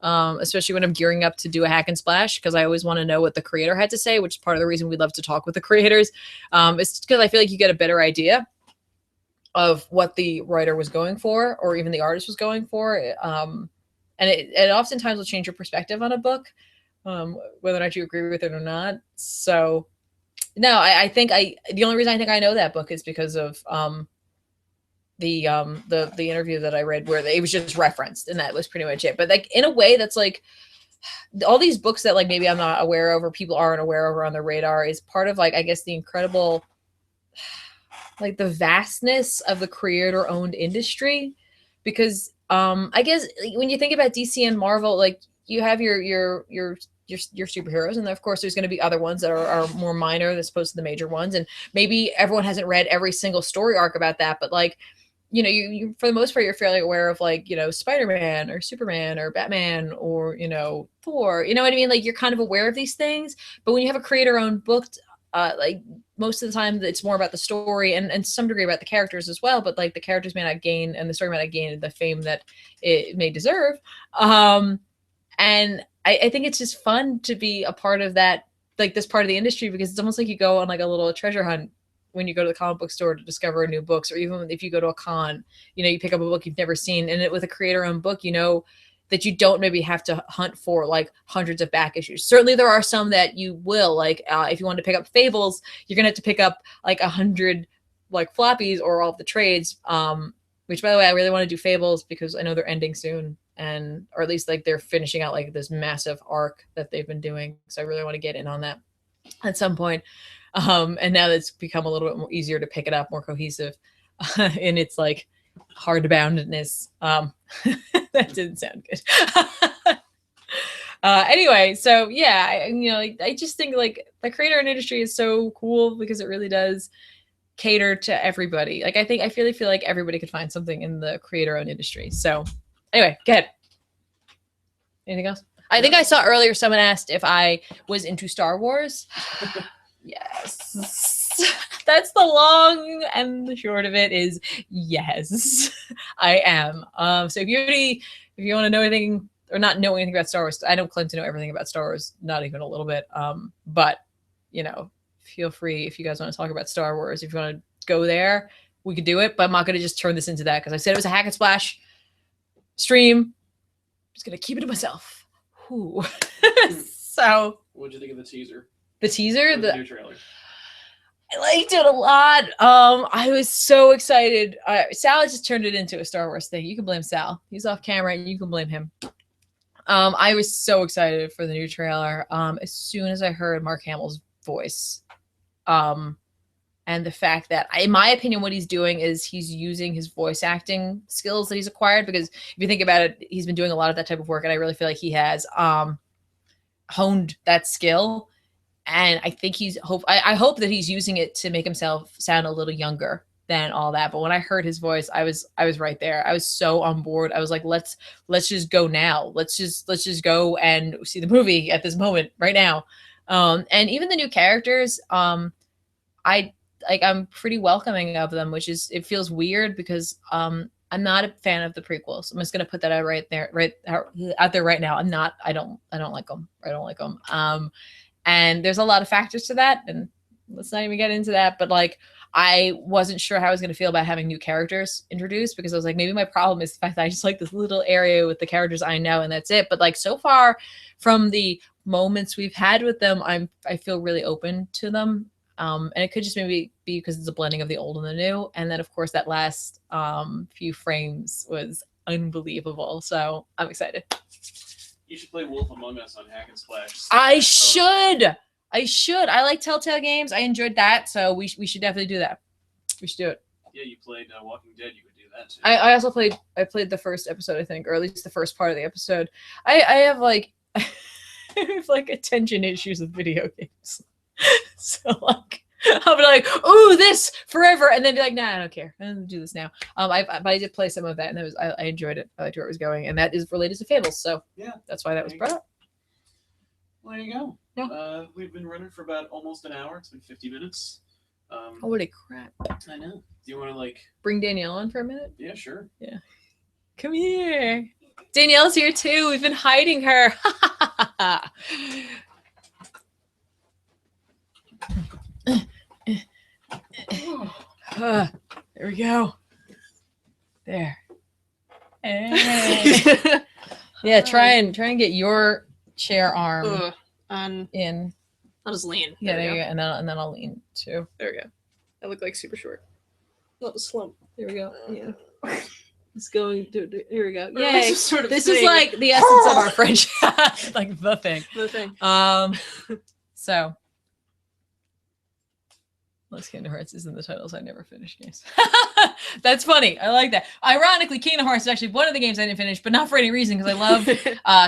especially when I'm gearing up to do a hack and splash because I always want to know what the creator had to say, which is part of the reason we love to talk with the creators. It's because I feel like you get a better idea of what the writer was going for or even the artist was going for. And it oftentimes will change your perspective on a book, whether or not you agree with it or not. So no, I think the only reason I think I know that book is because of the interview that I read where it was just referenced and that was pretty much it. But like in a way that's like all these books that like maybe I'm not aware of or people aren't aware of or on the radar is part of like I guess the incredible like the vastness of the creator owned industry because I guess when you think about DC and Marvel, like you have your superheroes, and of course there's going to be other ones that are more minor as opposed to the major ones, and maybe everyone hasn't read every single story arc about that, but like you for the most part you're fairly aware of like Spider-Man or Superman or Batman or Thor. You know what I mean? Like you're kind of aware of these things, but when you have a creator-owned book, like most of the time it's more about the story and to some degree about the characters as well, but like the characters may not gain and the story may not gain the fame that it may deserve. And I think it's just fun to be a part of that, like this part of the industry, because it's almost like you go on like a little treasure hunt when you go to the comic book store to discover new books, or even if you go to a con, you pick up a book you've never seen, and with a creator-owned book, that you don't maybe have to hunt for like hundreds of back issues. Certainly there are some that you will, like if you want to pick up Fables, you're gonna have to pick up like 100 like floppies or all of the trades. Which by the way, I really want to do Fables because I know they're ending soon, or at least like they're finishing out like this massive arc that they've been doing. So I really want to get in on that at some point. And now that's become a little bit more easier to pick it up, more cohesive in its like hard boundedness. That didn't sound good. Anyway, so yeah, I just think like the creator industry is so cool because it really does cater to everybody. Like I feel like everybody could find something in the creator-owned industry. So anyway, go ahead. Anything else? I think I saw earlier someone asked if I was into Star Wars. Yes. That's the long and the short of it is yes, I am. So if you want to know anything or not know anything about Star Wars, I don't claim to know everything about Star Wars, not even a little bit. But feel free if you guys want to talk about Star Wars. If you want to go there, we could do it. But I'm not going to just turn this into that because I said it was a hack and splash stream. I'm just going to keep it to myself. So, what'd you think of the teaser? The teaser, the new trailer. I liked it a lot. I was so excited. Sal just turned it into a Star Wars thing. You can blame Sal. He's off camera, and you can blame him. I was so excited for the new trailer. As soon as I heard Mark Hamill's voice, and the fact that, in my opinion, what he's doing is he's using his voice acting skills that he's acquired. Because if you think about it, he's been doing a lot of that type of work, and I really feel like he has honed that skill. And I think I hope that he's using it to make himself sound a little younger than all that. But when I heard his voice, I was right there. I was so on board. I was like, let's just go now. Let's just go and see the movie at this moment right now. And even the new characters, I'm pretty welcoming of them, it feels weird because I'm not a fan of the prequels. I'm just gonna put that out right there right now. I don't like them. And there's a lot of factors to that, and let's not even get into that. But like, I wasn't sure how I was going to feel about having new characters introduced, because I was like, maybe my problem is the fact that I just like this little area with the characters I know and that's it. But like, so far from the moments we've had with them, I feel really open to them. And it could just maybe be because it's a blending of the old and the new. And then of course that last few frames was unbelievable. So I'm excited. You should play Wolf Among Us on Hack and Splash. I should. I like Telltale games. I enjoyed that. So we should definitely do that. We should do it. Yeah, you played Walking Dead. You could do that too. I also played the first episode, I think, or at least the first part of the episode. I have like I have like attention issues with video games. So like I'll be like, "Ooh, this forever," and then be like, "Nah, I don't care. I'm gonna do this now." But I did play some of that, and I enjoyed it. I liked where it was going, and that is related to Fables. So yeah, that's why that was brought up. Well, there you go. Yeah. We've been running for about almost an hour. It's been 50 minutes. Holy crap! I know. Do you want to like bring Danielle on for a minute? Yeah, sure. Yeah. Come here. Danielle's here too. We've been hiding her. There we go. There. Hey. Yeah, try and get your chair arm in. I'll just lean. Yeah, there you go. And then I'll lean too. There we go. I look like super short. Not a slump. There we go. Yeah. It's going to. Here we go. Yay! This is like the essence of our friendship. Like the thing. The thing. So. Let's Kingdom Hearts is in the titles I never finished games. That's funny. I like that. Ironically, Kingdom Hearts is actually one of the games I didn't finish, but not for any reason, because I love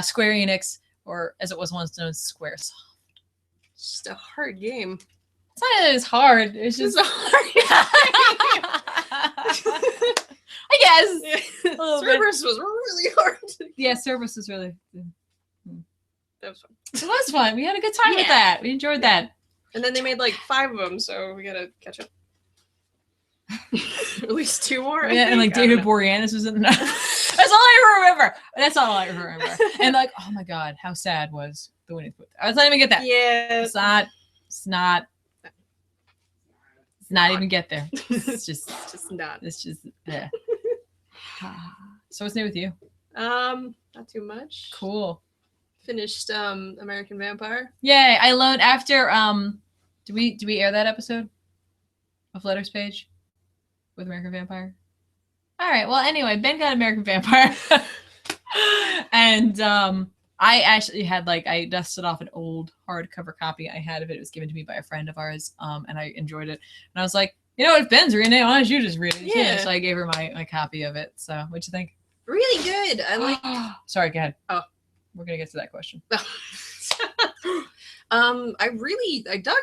Square Enix, or as it was once known, Squaresoft. It's just a hard game. It's not that it's hard. It's just a hard game. I guess. Yeah. Cerberus was really hard. Yeah, Cerberus was really. That was fun. It was fun. We had a good time with that. We enjoyed that. And then they made like 5 of them, so we gotta catch up. At least 2 more. Yeah, and like David Boreanaz was in that. That's all I remember. That's all I remember. And like, oh my god, how sad was the Winnie the Pooh? Let's not even get that. Yeah. It's not even get there. It's just not. It's just yeah. So what's new with you? Not too much. Cool. Finished American Vampire. Yay! I loaned after did we air that episode of Letters Page with American Vampire? All right. Well, anyway, Ben got American Vampire, and I actually had I dusted off an old hardcover copy I had of it. It was given to me by a friend of ours, and I enjoyed it. And I was like, you know, if Ben's reading it, why don't you just read it? Yeah. So I gave her my copy of it. So what'd you think? Really good. I like. Sorry, go ahead. Oh. We're gonna get to that question. I dug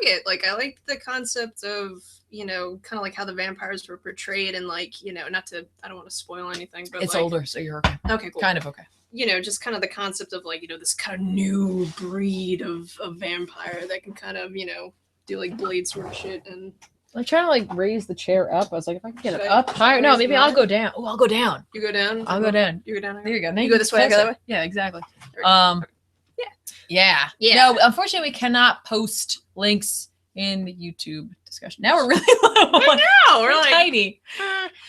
it. Like, I liked the concept of, you know, kind of like how the vampires were portrayed, and like, you know, I don't want to spoil anything, but it's like, older, so you're okay. Okay, cool. Kind of okay. You know, just kind of the concept of like, you know, this kind of new breed of vampire that can kind of, you know, do like blade sword shit. And I'm trying to raise the chair up. I was like, if I can get it Should up I higher. No, raise maybe it I'll up? go down. Oh, I'll go down. You go down. I'll go down. You go down. There you go. You go this way. I go that way. Yeah, exactly. Yeah. Yeah. Yeah. No, unfortunately, we cannot post links in the YouTube discussion. Now we're really low. No, we're like tiny.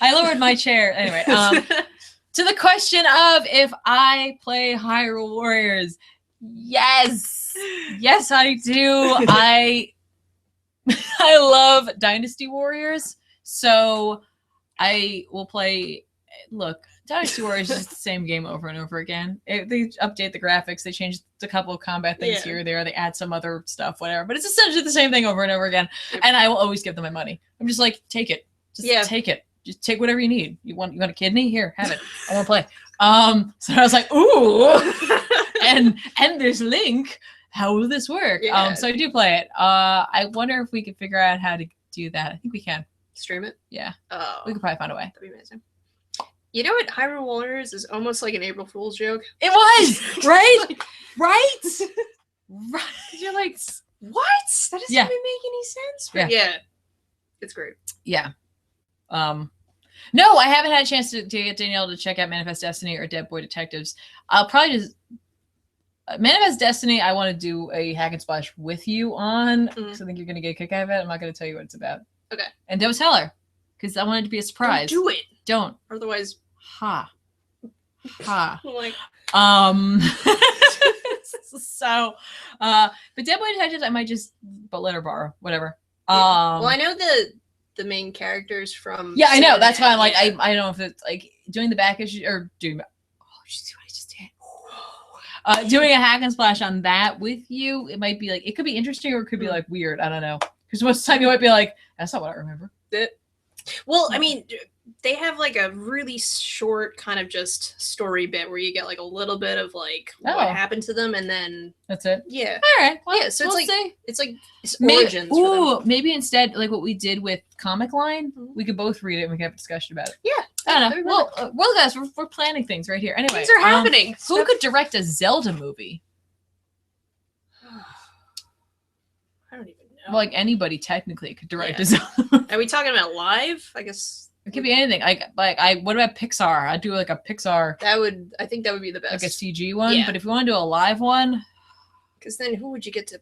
I lowered my chair. Anyway, to the question of if I play Hyrule Warriors, yes, I do. I love Dynasty Warriors, so I will play. Look, Dynasty Warriors is the same game over and over again. They update the graphics, they change a couple of combat things here or there, they add some other stuff, whatever. But it's essentially the same thing over and over again. And I will always give them my money. I'm just like, take it. Just take it. Just take whatever you need. You want a kidney? Here, have it. I want to play. So I was like, ooh. and there's Link. How will this work? Yeah. So I do play it. I wonder if we could figure out how to do that. I think we can. Stream it? Yeah. Oh. We could probably find a way. That'd be amazing. You know what? Hyrule Warriors is almost like an April Fool's joke. It was, right? Right? Right. You're like, what? That doesn't even make any sense. But yeah. It's great. Yeah. No, I haven't had a chance to get Danielle to check out Manifest Destiny or Dead Boy Detectives. I'll probably just Manifest Destiny, I want to do a hack and splash with you on because I think you're going to get a kick out of it. I'm not going to tell you what it's about. Okay. And don't tell her because I want it to be a surprise. Don't do it. Don't. Otherwise, Ha. like, so, but Dead Boy Detectives, I might just, but let her borrow, whatever. well, I know the main characters from. Yeah, I know. That's why I'm like, yeah. I don't know if it's like doing the back issue or doing. Oh, you see what I just did? Doing a hack and splash on that with you, it might be like it could be interesting or it could be like weird. I don't know because most of the time you might be like, that's not what I remember. Well, I mean, they have like a really short kind of just story bit where you get like a little bit of like what happened to them, and then That's it. yeah, All right. Well, yeah. So we'll it's like see. it's Maybe, origins. For them. maybe instead, like what we did with Comic Line, we could both read it and we could have a discussion about it. Yeah, I don't that'd know. be Well, guys, we're planning things right here. Anyway, things are happening. Who could direct a Zelda movie? I don't even know. Well, like anybody technically could direct Yeah. a Zelda movie. Are we talking about live? I guess It could be anything. What about Pixar? I'd do like a Pixar, I think that would be the best. like a CG one. Yeah. But if you want to do a live one, Because then who would you get to?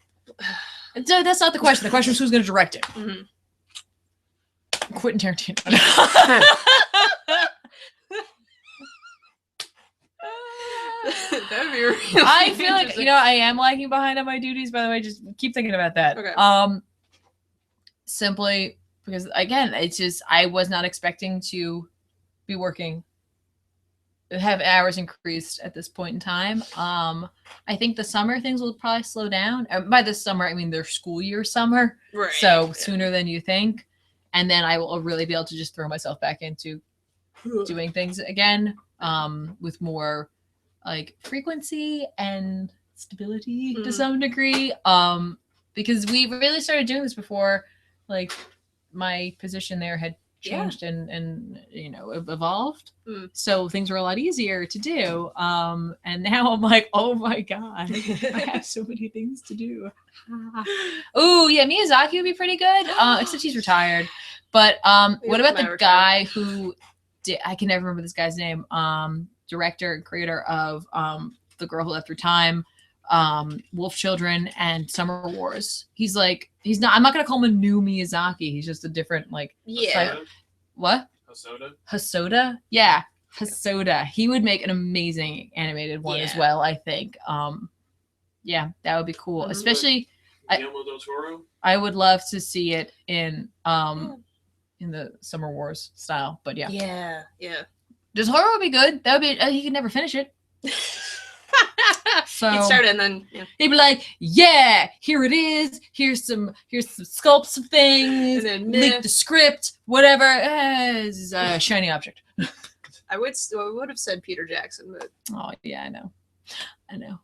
no, that's not the question. The question is who's going to direct it. Mhm. Quentin Tarantino. That would be really I feel like interesting. I am lagging behind on my duties. By the way, just keep thinking about that. Okay. Simply because again, it's just I was not expecting to be working, have hours increased at this point in time. I think the summer things will probably slow down. By this summer, I mean their school year summer. Right. So Yeah. sooner than you think, and then I will really be able to just throw myself back into doing things again, with more like frequency and stability to some degree. Because we really started doing this before, like my position there had changed and evolved. So things were a lot easier to do. And now I'm like, oh my god, I have so many things to do. Oh yeah, Miyazaki would be pretty good. Except he's retired. But what about the guy who did? I can never remember this guy's name. Director and creator of The Girl Who Left Through Time, Wolf Children, and Summer Wars. He's not. I'm not gonna call him a new Miyazaki. He's just a different like. Yeah. What? Hosoda? Hosoda? Yeah, Hosoda. He would make an amazing animated one as well, I think. Yeah, that would be cool. Especially, Guillermo del Toro? I would love to see it in the Summer Wars style. But yeah. Yeah. Yeah. This horror would be good. That would be. He could never finish it. So He'd start it and then he'd be like, "Yeah, here it is. Here's some sculpts of things. And then, Leak the script. Whatever. It's a shiny object." I would have said Peter Jackson, but Yeah, I know.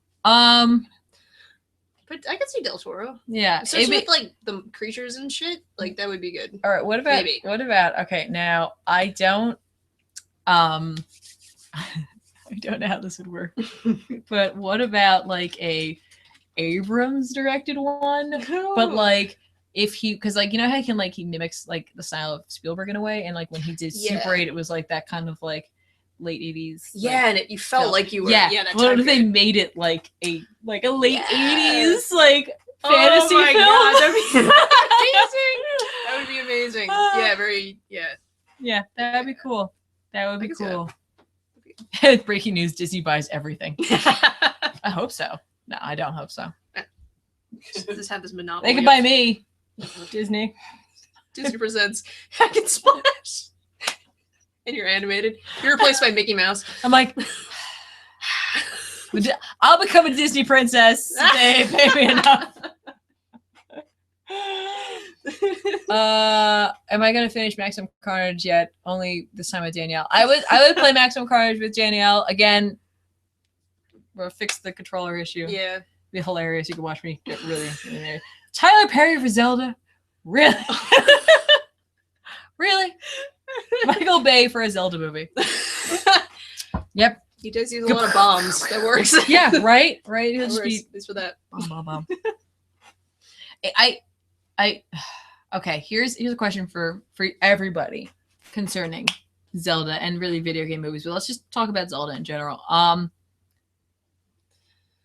but I could see Del Toro. Yeah. Especially with like the creatures and shit. Like that would be good. All right. What about? Maybe. What about? Okay, now I don't. I don't know how this would work, but what about like a Abrams directed one? But like if he, because like how he mimics like the style of Spielberg in a way, and like when he did Super 8, it was like that kind of like late 80s. Yeah, and you felt like you were. Yeah. That What time if they period. made it like a late 80s like fantasy Oh my film? god, that'd be amazing. That would be amazing. Yeah, very. Yeah. Yeah, that would be cool. That would be could see cool. Breaking news: Disney buys everything. I hope so. No, I don't hope so. Just have this monopoly. They could buy me. Disney. Disney presents Hack and Splash. And you're animated. You're replaced by Mickey Mouse. I'm like, I'll become a Disney princess. They pay me enough. Am I gonna finish Maximum Carnage yet? Only this time with Danielle. I would play Maximum Carnage with Danielle again. We'll fix the controller issue. Yeah. It'd be hilarious. You can watch me get really Tyler Perry for Zelda. Really? Really? Michael Bay for a Zelda movie. Yep. He does use a lot of bombs. That works. Yeah, right? Right? He'll That just works. be At least for that. bomb. Okay, here's a question for everybody concerning Zelda and really video game movies. But let's just talk about Zelda in general.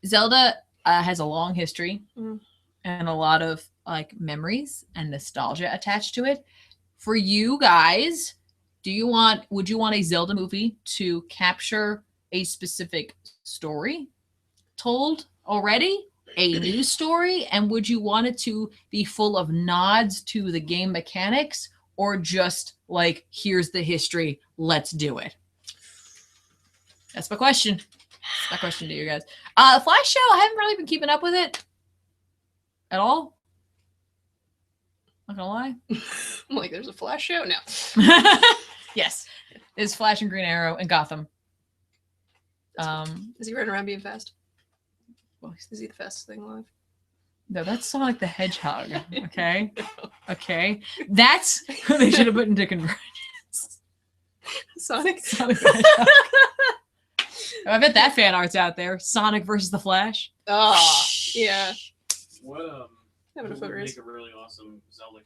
Zelda has a long history Mm. and a lot of like memories and nostalgia attached to it. For you guys, would you want a Zelda movie to capture a specific story told already, a new story, and would you want it to be full of nods to the game mechanics, or just like, here's the history, let's do it? That's my question. That's my question to you guys. The Flash show, I haven't really been keeping up with it at all. Not gonna lie. I'm like, there's a Flash show? No. Yes. There's Flash and Green Arrow and Gotham. Is he running around being fast? Well, Is he the fastest thing alive? no, that's Sonic the Hedgehog. Okay. Okay. That's who they should have put into convergence. Sonic? Sonic the Hedgehog. I bet that fan art's out there. Sonic versus the Flash. Oh, yeah. What Having a who foot would race. make a really awesome Zelda comic?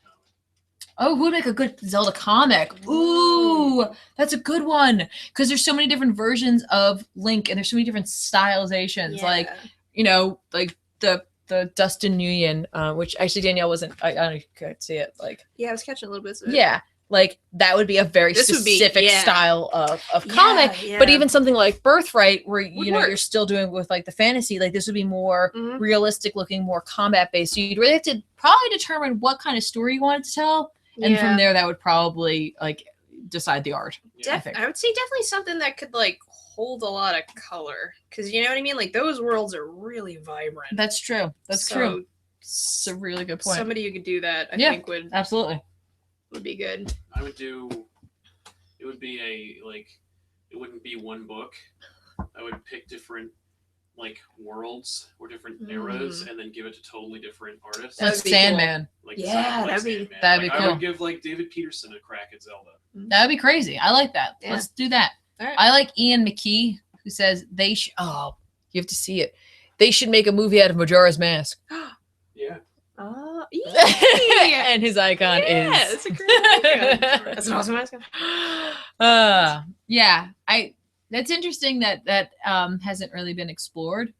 Oh, who would make a good Zelda comic? Ooh, that's a good one. Because there's so many different versions of Link, and there's so many different stylizations. Yeah. Like, like the Dustin Nguyen, which actually Danielle wasn't. I could see it. Like, Yeah, I was catching a little bit of it. yeah, like that would be a very This would be- specific yeah. style of Yeah, comic. yeah. But even something like Birthright, where Would you're work. still doing with like the fantasy, like this would be more Mhm. realistic looking, more combat based. So you'd really have to probably determine what kind of story you wanted to tell, and from there that would probably like decide the art. Yeah. I think. I would say definitely something that could like hold a lot of color, because you know what I mean. Like those worlds are really vibrant. That's true. That's So, true. It's a really good point. Somebody who could do that, I Yeah. think, would Absolutely. be good. I would do. It would be it wouldn't be one book. I would pick different like worlds or different eras, and then give it to totally different artists. That'd That's be cool. Sandman. Like Yeah, like that'd be- Sandman. that'd be Like, I cool. would give like David Peterson a crack at Zelda. That would be crazy. I like that. Yeah. Let's do that. All right. I like Ian McKee, who says they should. Oh, you have to see it. They should make a movie out of Majora's Mask. Yeah. Yeah. And his icon Yeah, is. that's a great icon. That's an awesome icon. Yeah. That's interesting that hasn't really been explored.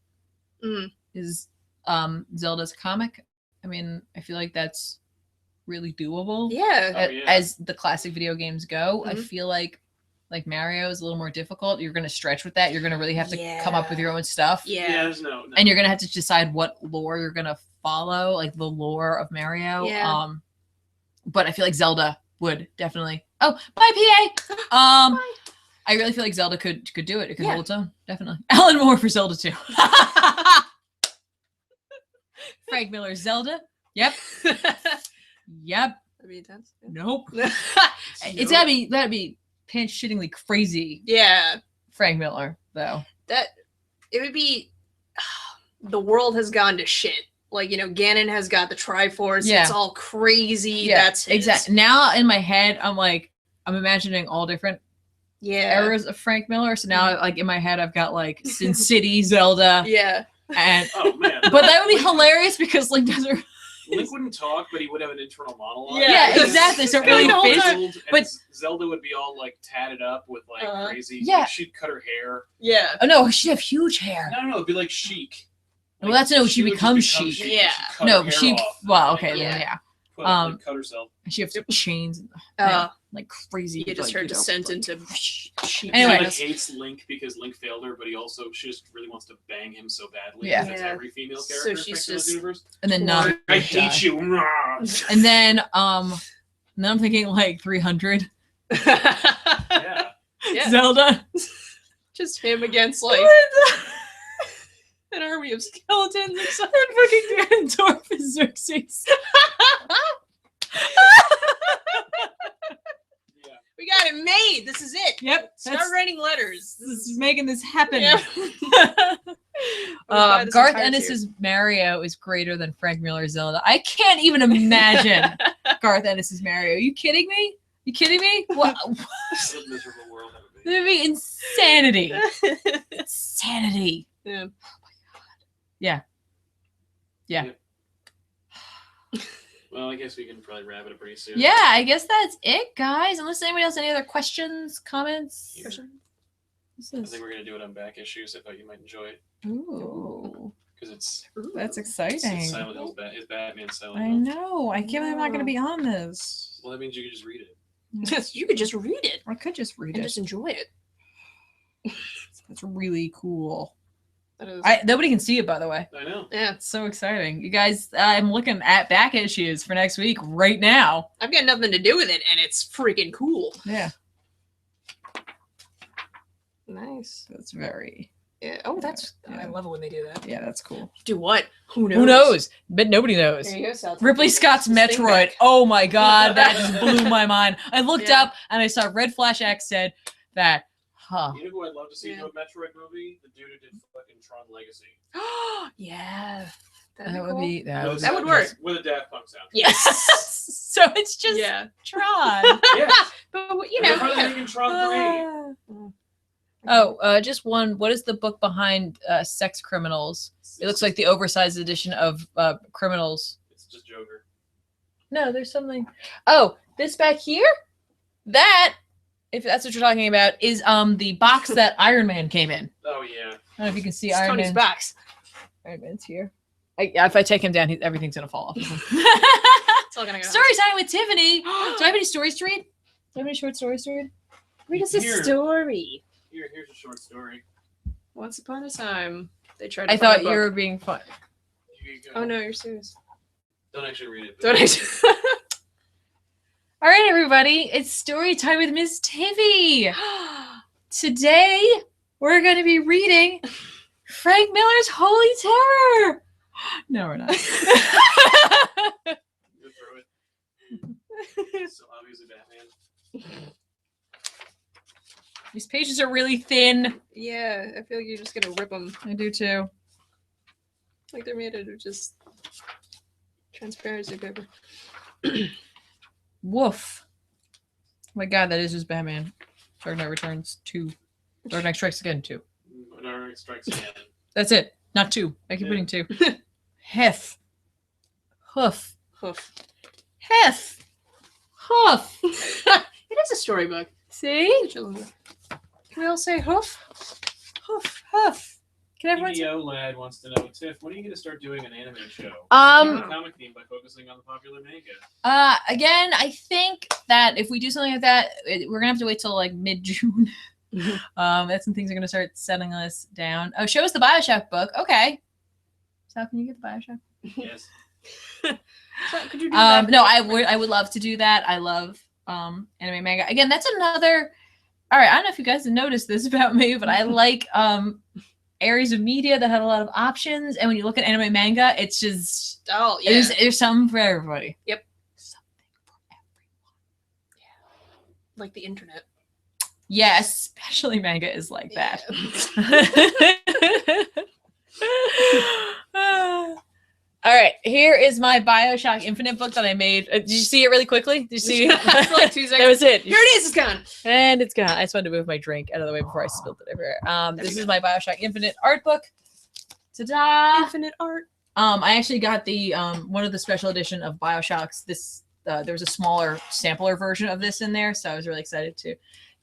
Mm. Is Zelda's comic. I mean, I feel like that's really doable. Yeah. Oh, yeah. As the classic video games go. I Mhm. feel like Mario is a little more difficult. You're going to stretch with that. You're going to really have to come up with your own stuff. Yeah. There's no. And you're going to have to decide what lore you're going to follow, like the lore of Mario. Yeah. But I feel like Zelda would definitely. Oh, bye, PA. I really feel like Zelda could do it. It could Yeah. hold its own. Definitely. Alan Moore for Zelda 2. Frank Miller's Zelda. Yep. Yep. That'd be intense. Nope. It's gotta be pants shittingly crazy Yeah. Frank Miller, though. That it would be. The world has gone to shit. Like, you know, Ganon has got the Triforce. Yeah. It's all crazy. Yeah, That's his. exactly. Now in my head, I'm imagining all different Yeah. eras of Frank Miller. So now, like in my head, I've got like Sin City, Zelda, Yeah. and Oh man. but that would be hilarious because Link doesn't. Link wouldn't talk, but he would have an internal monologue. Yeah, exactly. So it And really the whole fits. time- and but- Zelda would be all like tatted up with like crazy. Yeah. Like, she'd cut her hair. Yeah. Oh no, she'd have huge hair. No, it'd be like chic. Well, that's no, she would just becomes become chic. Yeah. She'd cut No, her she. hair off and, Well, like, okay, Yeah. then yeah. cut herself. She has chains, and, Uh, like crazy. you just like, heard you know, descent like- into sheep. Anyway. She like hates Link because Link failed her, but she just really wants to bang him so badly. Yeah. That's Yeah. every female So character in she's Frank Miller's just- universe. And then Poor- none. I hate you. Rah. And then I'm thinking like 300 Yeah. Yeah. Zelda. Just him against like an army of skeletons or something. And fucking Ganondorf is Xerxes. Yeah. We got it made. This is it. Yep. Start That's, writing letters. this is making this happen. Yeah. buy this Garth entire Ennis's Mario is greater than Frank Miller's Zelda. I can't even imagine Garth Ennis's Mario. Are you kidding me? You kidding me? What? What a miserable world that would be. That'd be insanity. Insanity. Yeah. Well, I guess we can probably wrap it up pretty soon. Yeah, I guess that's it, guys. Unless anybody else, any other questions, comments? Yeah. What's I this? think we're gonna do it on back issues. I thought you might enjoy it. Ooh. because it's That's it's exciting. Silent Hill's it's Batman's Silent I Hill. know. I can't believe I'm not going to be on this. Well, that means you can just read it. You could just read it I could just read and it. just enjoy it. That's really cool. That is. Nobody can see it, by the way. I know. Yeah, It's so exciting. You guys, I'm looking at back issues for next week right now. I've got nothing to do with it, and it's freaking cool. Yeah. Nice. That's very, Yeah. Oh, that's. Yeah. I love it when they do that. yeah, that's cool. Do what? Who knows? Who knows? But nobody knows. There you go, Sal. Ripley Scott's Just think Metroid. back. Oh my god, that just blew my mind. I looked Yeah. up and I saw Red Flash X said that, huh. You know who I'd love to see Yeah. do a Metroid movie? The dude who did fucking Tron Legacy. yeah. That would be that. With That a- would work. With a Daft Punk soundtrack. Yes. So it's just Yeah. Tron. Yes. But you They're know. probably making Tron 3. Just one. What is the book behind Sex Criminals? It looks like the oversized edition of Criminals. It's just Joker. No, there's something. Oh, this back here? That, if that's what you're talking about, is the box that Iron Man came in. Oh yeah. I don't know if you can see It's Iron Tony's Man. box. Iron Man's here. If I take him down, everything's gonna fall off. It's all gonna go. Story time with Tiffany. Do I have any stories to read? Do I have any short stories to read? Read us a Here. story. Here's a short story. Once upon a time, they tried. To I find thought a you book. were being fun. Here you go. Oh no, you're serious. Don't actually read it. Don't I? All right, everybody, it's story time with Miss Tiffy. Today, we're going to be reading Frank Miller's Holy Terror. No, we're not. Go through it. So obviously Batman. These pages are really thin. Yeah, I feel like you're just gonna rip them. I do too. Like they're made out of just transparency paper. Woof. Oh my god, that is just Batman. Dark Knight Returns 2. Dark Knight Strikes Again 2. Dark Strikes Again. That's it. Not 2. I keep Yeah. putting 2. Hef. Hoof. Hoof. Hef. Hoof. It is a storybook. See? It's a children's book. Can we all say hoof? Hoof. Hoof. Can everyone say? EDO Lad wants to know, Tiff, when are you going to start doing an anime show? Um, A comic theme by focusing on the popular manga. Again, I think that if we do something like that, we're gonna have to wait till like mid-June. That's when things are gonna start settling us down. Oh, show us the BioShock book. Okay. So how can you get the BioShock? Yes. So, could you do that? No, I would love to do that. I love anime manga. Again, that's another. All right, I don't know if you guys have noticed this about me, but I like areas of media that have a lot of options. And when you look at anime manga, it's just Oh yeah. there's something for everybody. Yep. Something for everyone. Like the internet. Yeah, especially manga is like that. All right, here is my BioShock Infinite book that I made. Did you see it really quickly? Did you see it? For like 2 seconds. That was it. Here it is. It's gone. And it's gone. I just wanted to move my drink out of the way before I spilled it everywhere. This is my BioShock Infinite art book. Ta-da! Infinite art. I actually got the one of the special edition of BioShocks. This there was a smaller sampler version of this in there, so I was really excited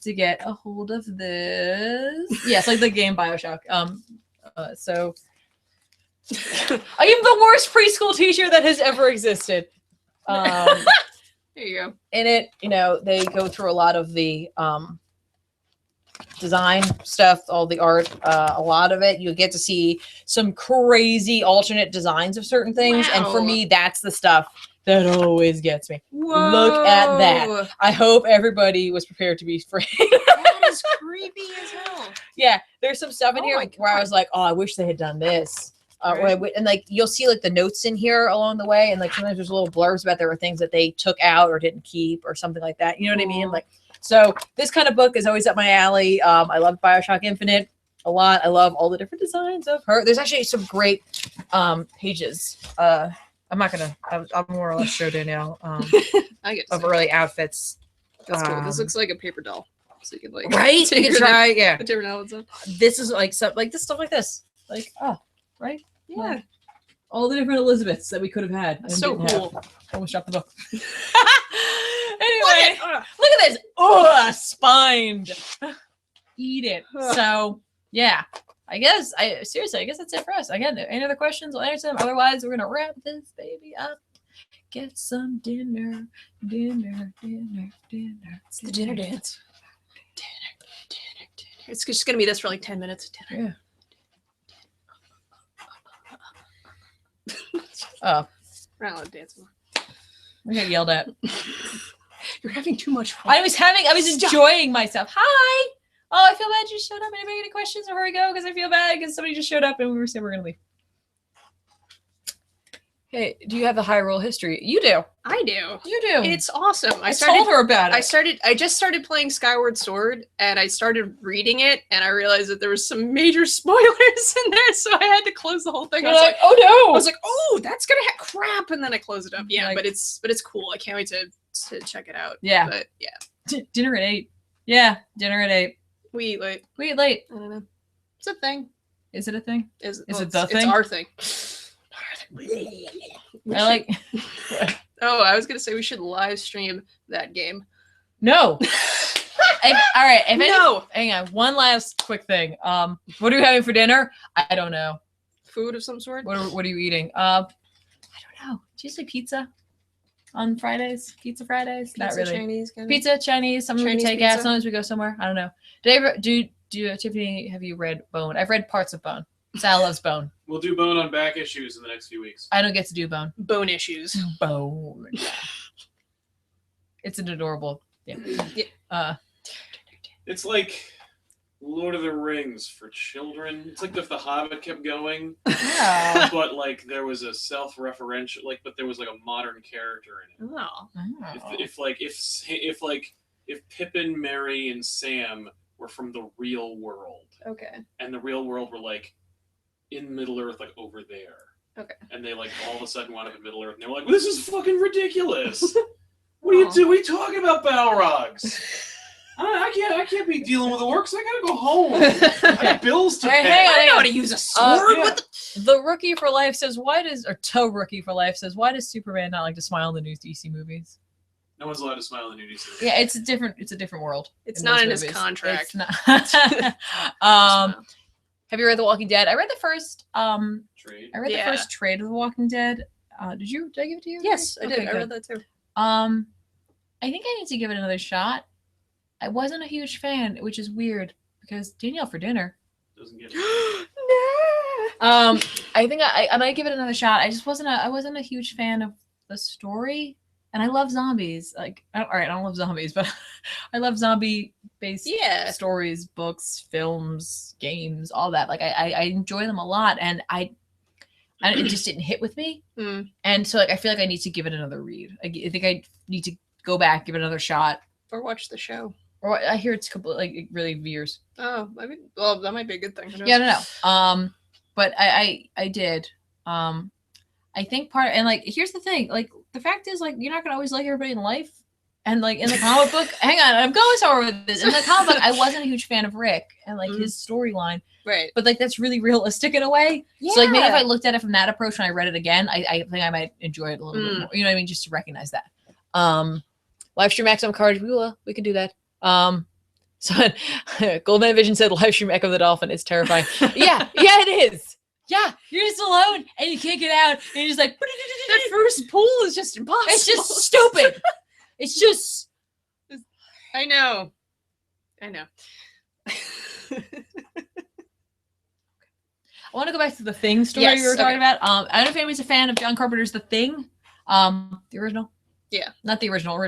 to get a hold of this. Yes, like the game BioShock. So I am the worst preschool teacher that has ever existed. There you go. In it, they go through a lot of the design stuff, all the art, a lot of it. You get to see some crazy alternate designs of certain things. And for Wow. me, that's the stuff that always gets me. Whoa. Look at that. I hope everybody was prepared to be afraid. That is creepy as hell. Yeah, there's some stuff in Oh here my where I God. was like, oh, I wish they had done this. Right. And like you'll see like the notes in here along the way, and like sometimes there's little blurbs about there were things that they took out or didn't keep or something like that. You know what I mean? Cool. Like, so this kind of book is always up my alley. I love BioShock Infinite a lot. I love all the different designs of her. There's actually some great pages. I'm not gonna. I'll more or less show Danielle I get of to early outfits. That's cool. This Um, looks like a paper doll. So you can like Right? take You your can try. Yeah. the paper doll and stuff. This is like stuff like this stuff like this. Like right. Yeah. All the different Elizabeths that we could have had. and So didn't have. cool. Almost dropped the book. Anyway, look at this. Oh, spined. Eat it. Ugh. So yeah, I guess that's it for us. Again, any other questions, I'll answer them. Otherwise, we're gonna wrap this baby up. Get some dinner. It's the dinner dance. Dinner. It's just gonna be this for like 10 minutes. Dinner. Yeah. Oh. We're not allowed to dance more. We got yelled at. You're having too much fun. I was enjoying myself. Hi. Oh, I feel bad you showed up. Anybody got any questions before we go? Because I feel bad because somebody just showed up and we were saying we're gonna leave. Hey, do you have the Hyrule history? You do. I do. You do. It's awesome. I told her about it. I just started playing Skyward Sword and I started reading it and I realized that there was some major spoilers in there, so I had to close the whole thing. You're like, oh no! I was like, oh, that's gonna have crap, and then I closed it up. Yeah, like, but it's cool. I can't wait to check it out. Yeah. But yeah. Dinner at 8. Yeah, dinner at 8. We eat late. We eat late. I don't know. It's a thing. Is it a thing? Is it the thing? It's our thing. I like. Oh, I was gonna say we should live stream that game. No. All right. No. Hang on. One last quick thing. What are you having for dinner? I don't know. Food of some sort. What are you eating? I don't know. Do you say pizza on Fridays? Pizza Fridays? Not really. Chinese. Kind of? Pizza, Chinese. Sometimes we Chinese take out. pizza? Sometimes we go somewhere. I don't know. Tiffany, have you read Bone? I've read parts of Bone. Sal loves Bone. We'll do Bone on back issues in the next few weeks. I don't get to do Bone. Bone issues. Bone. It's an adorable. Yeah. It's like Lord of the Rings for children. It's like if The Hobbit kept going, Yeah. but like there was a self-referential, but there was like a modern character in it. Oh. If Pippin, Merry, and Sam were from the real world, Okay. and the real world were like in Middle Earth, like over there. Okay. And they like all of a sudden wound up in Middle Earth, and they were like, "This is fucking ridiculous! What are you doing? What are you talking about, Balrogs? I can't be dealing with the works. I gotta go home. I got bills to pay. Hang on, I know how to use a sword. yeah. The Rookie for Life says, why does Superman not like to smile in the new DC movies? No one's allowed to smile in the new DC. Yeah, it's a different world. It's in not those in his movies. contract. It's not. Have you read The Walking Dead? I read the first Trade. the first trade of The Walking Dead. Did I give it to you? Yes, I did. Okay, I good. read that too. I think I need to give it another shot. I wasn't a huge fan, which is weird because Danielle for dinner. Doesn't get I think I might give it another shot. I wasn't a huge fan of the story, and I love zombies. Like, all right, I don't love zombies, but I love zombie-based stories, books, films, games, all that. Like, I enjoy them a lot, and it just didn't hit with me. And so, like, I feel like I need to give it another read. I think I need to go back, give it another shot, Or watch the show. or I hear it's it really veers. Oh, I mean, well, that might be a good thing. Yeah, I don't know. But I did. I think and like, here's the thing, like, the fact is, like, you're not gonna always like everybody in life, and like in the comic book, hang on, I'm going somewhere with this. In the comic book, I wasn't a huge fan of Rick and like his storyline, Right. but like that's really realistic in a way. Yeah. So like maybe if I looked at it from that approach and I read it again, I think I might enjoy it a little bit more. You know what I mean? Just to recognize that. Live stream X on Cards, we can do that. So Goldman Vision said live stream Echo the Dolphin is terrifying. yeah, it is. Yeah, you're just alone and you can't get out, and you're just like, That first pool is just impossible. it's just stupid. It's just. I know. I want to go back to the Thing story we were talking about. I don't know if anybody's a fan of John Carpenter's The Thing, the original. Yeah, not the original,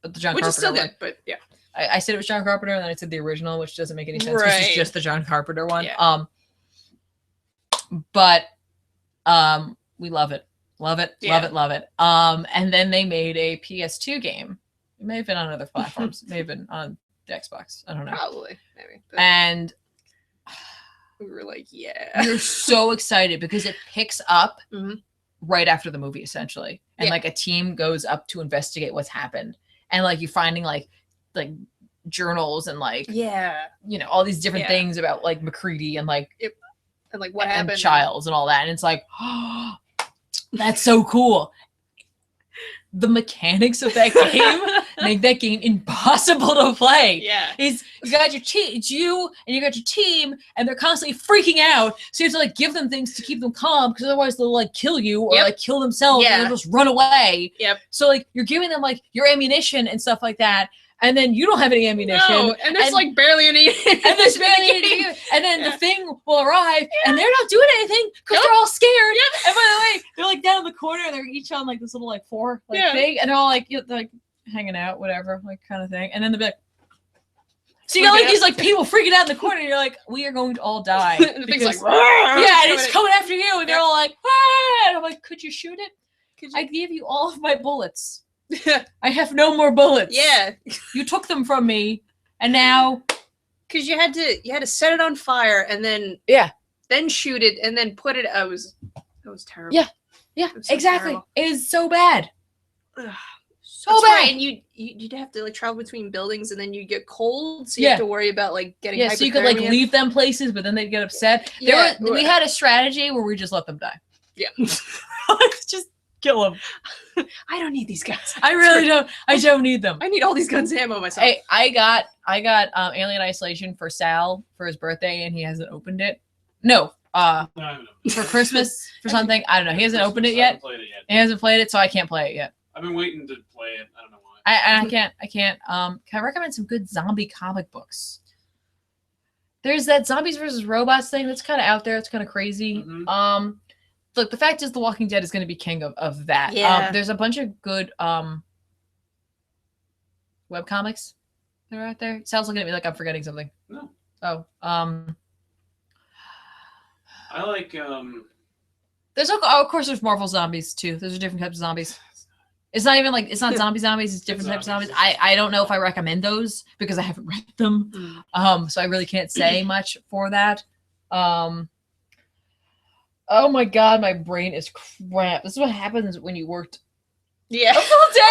but the John which Carpenter is still one. good, but yeah. I said it was John Carpenter, and then I said the original, which doesn't make any sense. Right. It's just the John Carpenter one. Yeah. But we love it. Love it. Yeah. Love it. And then they made a PS2 game. It may have been on other platforms. It may have been on the Xbox. I don't know. Probably, maybe. But And we were like, yeah. you're so excited because it picks up Mhm. right after the movie, essentially. And like a team goes up to investigate what's happened. And like you're finding like journals and like, you know, all these different things about like McCready and like And like what and happened. Childs and all that. And it's like, oh, that's so cool. the mechanics of that game make that game impossible to play. Yeah. Is you got your team, it's you and you got your team, and they're constantly freaking out. So you have to like give them things to keep them calm, because otherwise they'll like kill you or like kill themselves and they'll just run away. Yep. So like you're giving them like your ammunition and stuff like that, and then you don't have any ammunition. No, and there's like barely any. And there's barely any. And then the thing will arrive, and they're not doing anything because they're all scared. And by the way, they're like down in the corner, and they're each on like this little like 4 thing, and they're all like they're like hanging out, whatever, like kind of thing. And then they'll be like, so you got like these like people freaking out in the corner, and you're like, we are going to all die. The thing's like, yeah, and it's coming after you, and they're all like, ah! And I'm like, could you shoot it? I gave you all of my bullets. I have no more bullets. Yeah. You took them from me, and now because you had to set it on fire and then then shoot it and then put it. That was terrible. Yeah, so exactly. terrible. It is so bad. So That's bad. right. And you'd have to like travel between buildings, and then you get cold, so you have to worry about like getting so you could like leave them places, but then they'd get upset. We had a strategy where we just let them die. Yeah. Just kill them. I don't need these guns. I really don't. I don't need them. I need all these guns and ammo myself. I got Alien Isolation for Sal for his birthday, and he hasn't opened it. No, for Christmas for something. I don't know. He hasn't opened it yet. He hasn't played it, so I can't play it yet. I've been waiting to play it. I don't know why. I can't. Can I recommend some good zombie comic books? There's that Zombies versus Robots thing that's kind of out there. It's kind of crazy. Mm-hmm. Look, the fact is The Walking Dead is going to be king of that. Yeah. There's a bunch of good webcomics that are out there. Sal's looking at me like I'm forgetting something. No. Oh. I like There's of course there's Marvel zombies too. Those are different types of zombies. It's not even like it's not zombies. It's different types of zombies. I don't know if I recommend those because I haven't read them. So I really can't say much for that. Oh my god, my brain is crap. This is what happens when you worked a full day,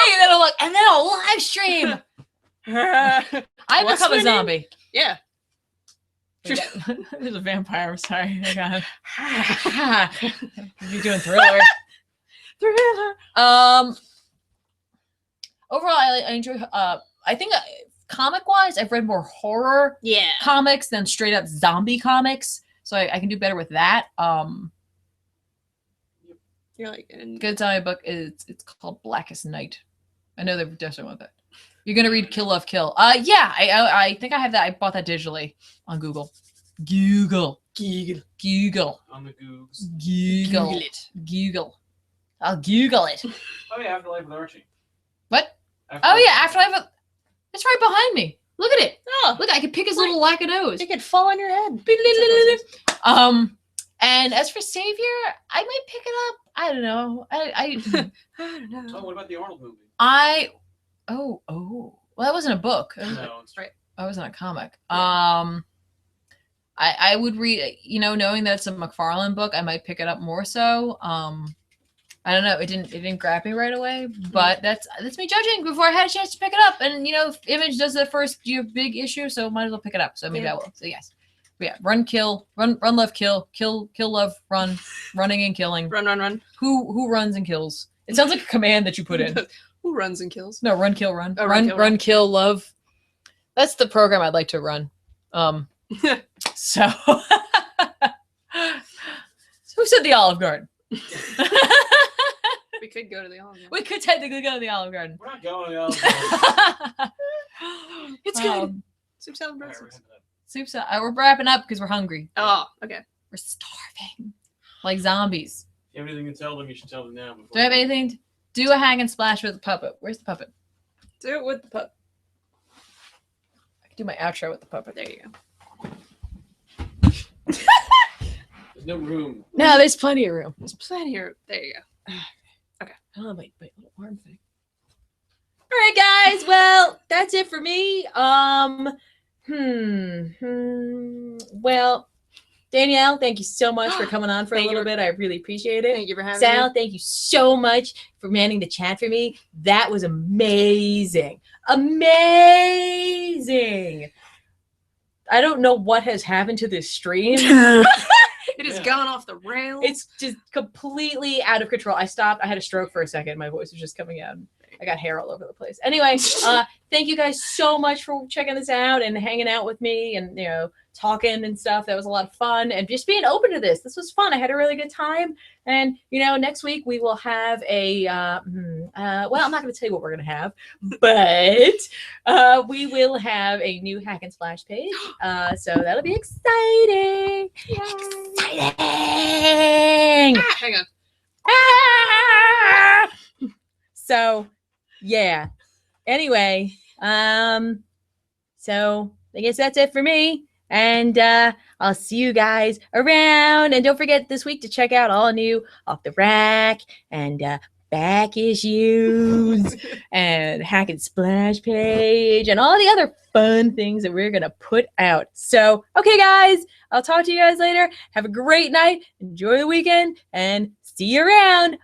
and then I'll live stream. I become a zombie. Yeah. There's a vampire. I'm sorry. Oh god. You're doing Thriller. Overall, I enjoy. I think comic wise, I've read more horror comics than straight up zombie comics, so I can do better with that. You're like good zombie book is it's called Blackest Night. I know they definitely want that. You're gonna read Kill Love Kill. Yeah, I think I have that. I bought that digitally on Google. Google. on the Googs. Google it. Google. I'll Google it. Oh yeah, Afterlife with Archie. What? Afterlife. It's right behind me. Look at it. Oh, Look, I can pick his little lack of nose. it could fall on your head. And as for Savior, I might pick it up. I don't know. I don't know. Oh, what about the Arnold movie? Well, that wasn't a book. No, it's right. That wasn't a comic. I would read, knowing that it's a McFarlane book, I might pick it up more so. I don't know. It didn't grab me right away, but that's me judging before I had a chance to pick it up. And Image does the first big issue, so might as well pick it up. So maybe I will. So yes. But yeah, run, love, kill, love, run, running and killing. Run. Who runs and kills? It sounds like a command that you put in. Who runs and kills? No, run, kill, run. Oh, run, kill, love. That's the program I'd like to run. So who said the Olive Garden? We could go to the Olive Garden. We could technically go to the Olive Garden. We're not going to the Olive Garden. It's good. Soup salad breakfast. Soup salad. We're wrapping up because we're hungry. Oh, okay. We're starving. Like zombies. If you have anything to tell them, you should tell them now. Do I have anything? Do a hang and splash with the puppet. Where's the puppet? Do it with the puppet. I can do my outro with the puppet. There you go. There's no room. No, there's plenty of room. There's plenty of room. There you go. Okay. I don't know my little arm thing. All right, guys. Well, that's it for me. Well, Danielle, thank you so much for coming on for a little bit. I really appreciate it. Thank you for having me. Sal, thank you so much for manning the chat for me. That was amazing. Amazing. I don't know what has happened to this stream. It is has gone off the rails. It's just completely out of control. I stopped. I had a stroke for a second. My voice was just coming out. I got hair all over the place. Anyway, thank you guys so much for checking this out and hanging out with me and, talking and stuff. That was a lot of fun and just being open to this. This was fun. I had a really good time. And, next week we will have a, well, I'm not going to tell you what we're going to have, but we will have a new Hack and Splash page. So that'll be exciting. Yay. Exciting. Hang on. Ah! So, yeah. Anyway, so I guess that's it for me. And I'll see you guys around. And don't forget this week to check out all new Off the Rack and back issues and Hack and Splash page and all the other fun things that we're going to put out. So, okay, guys, I'll talk to you guys later. Have a great night. Enjoy the weekend and see you around.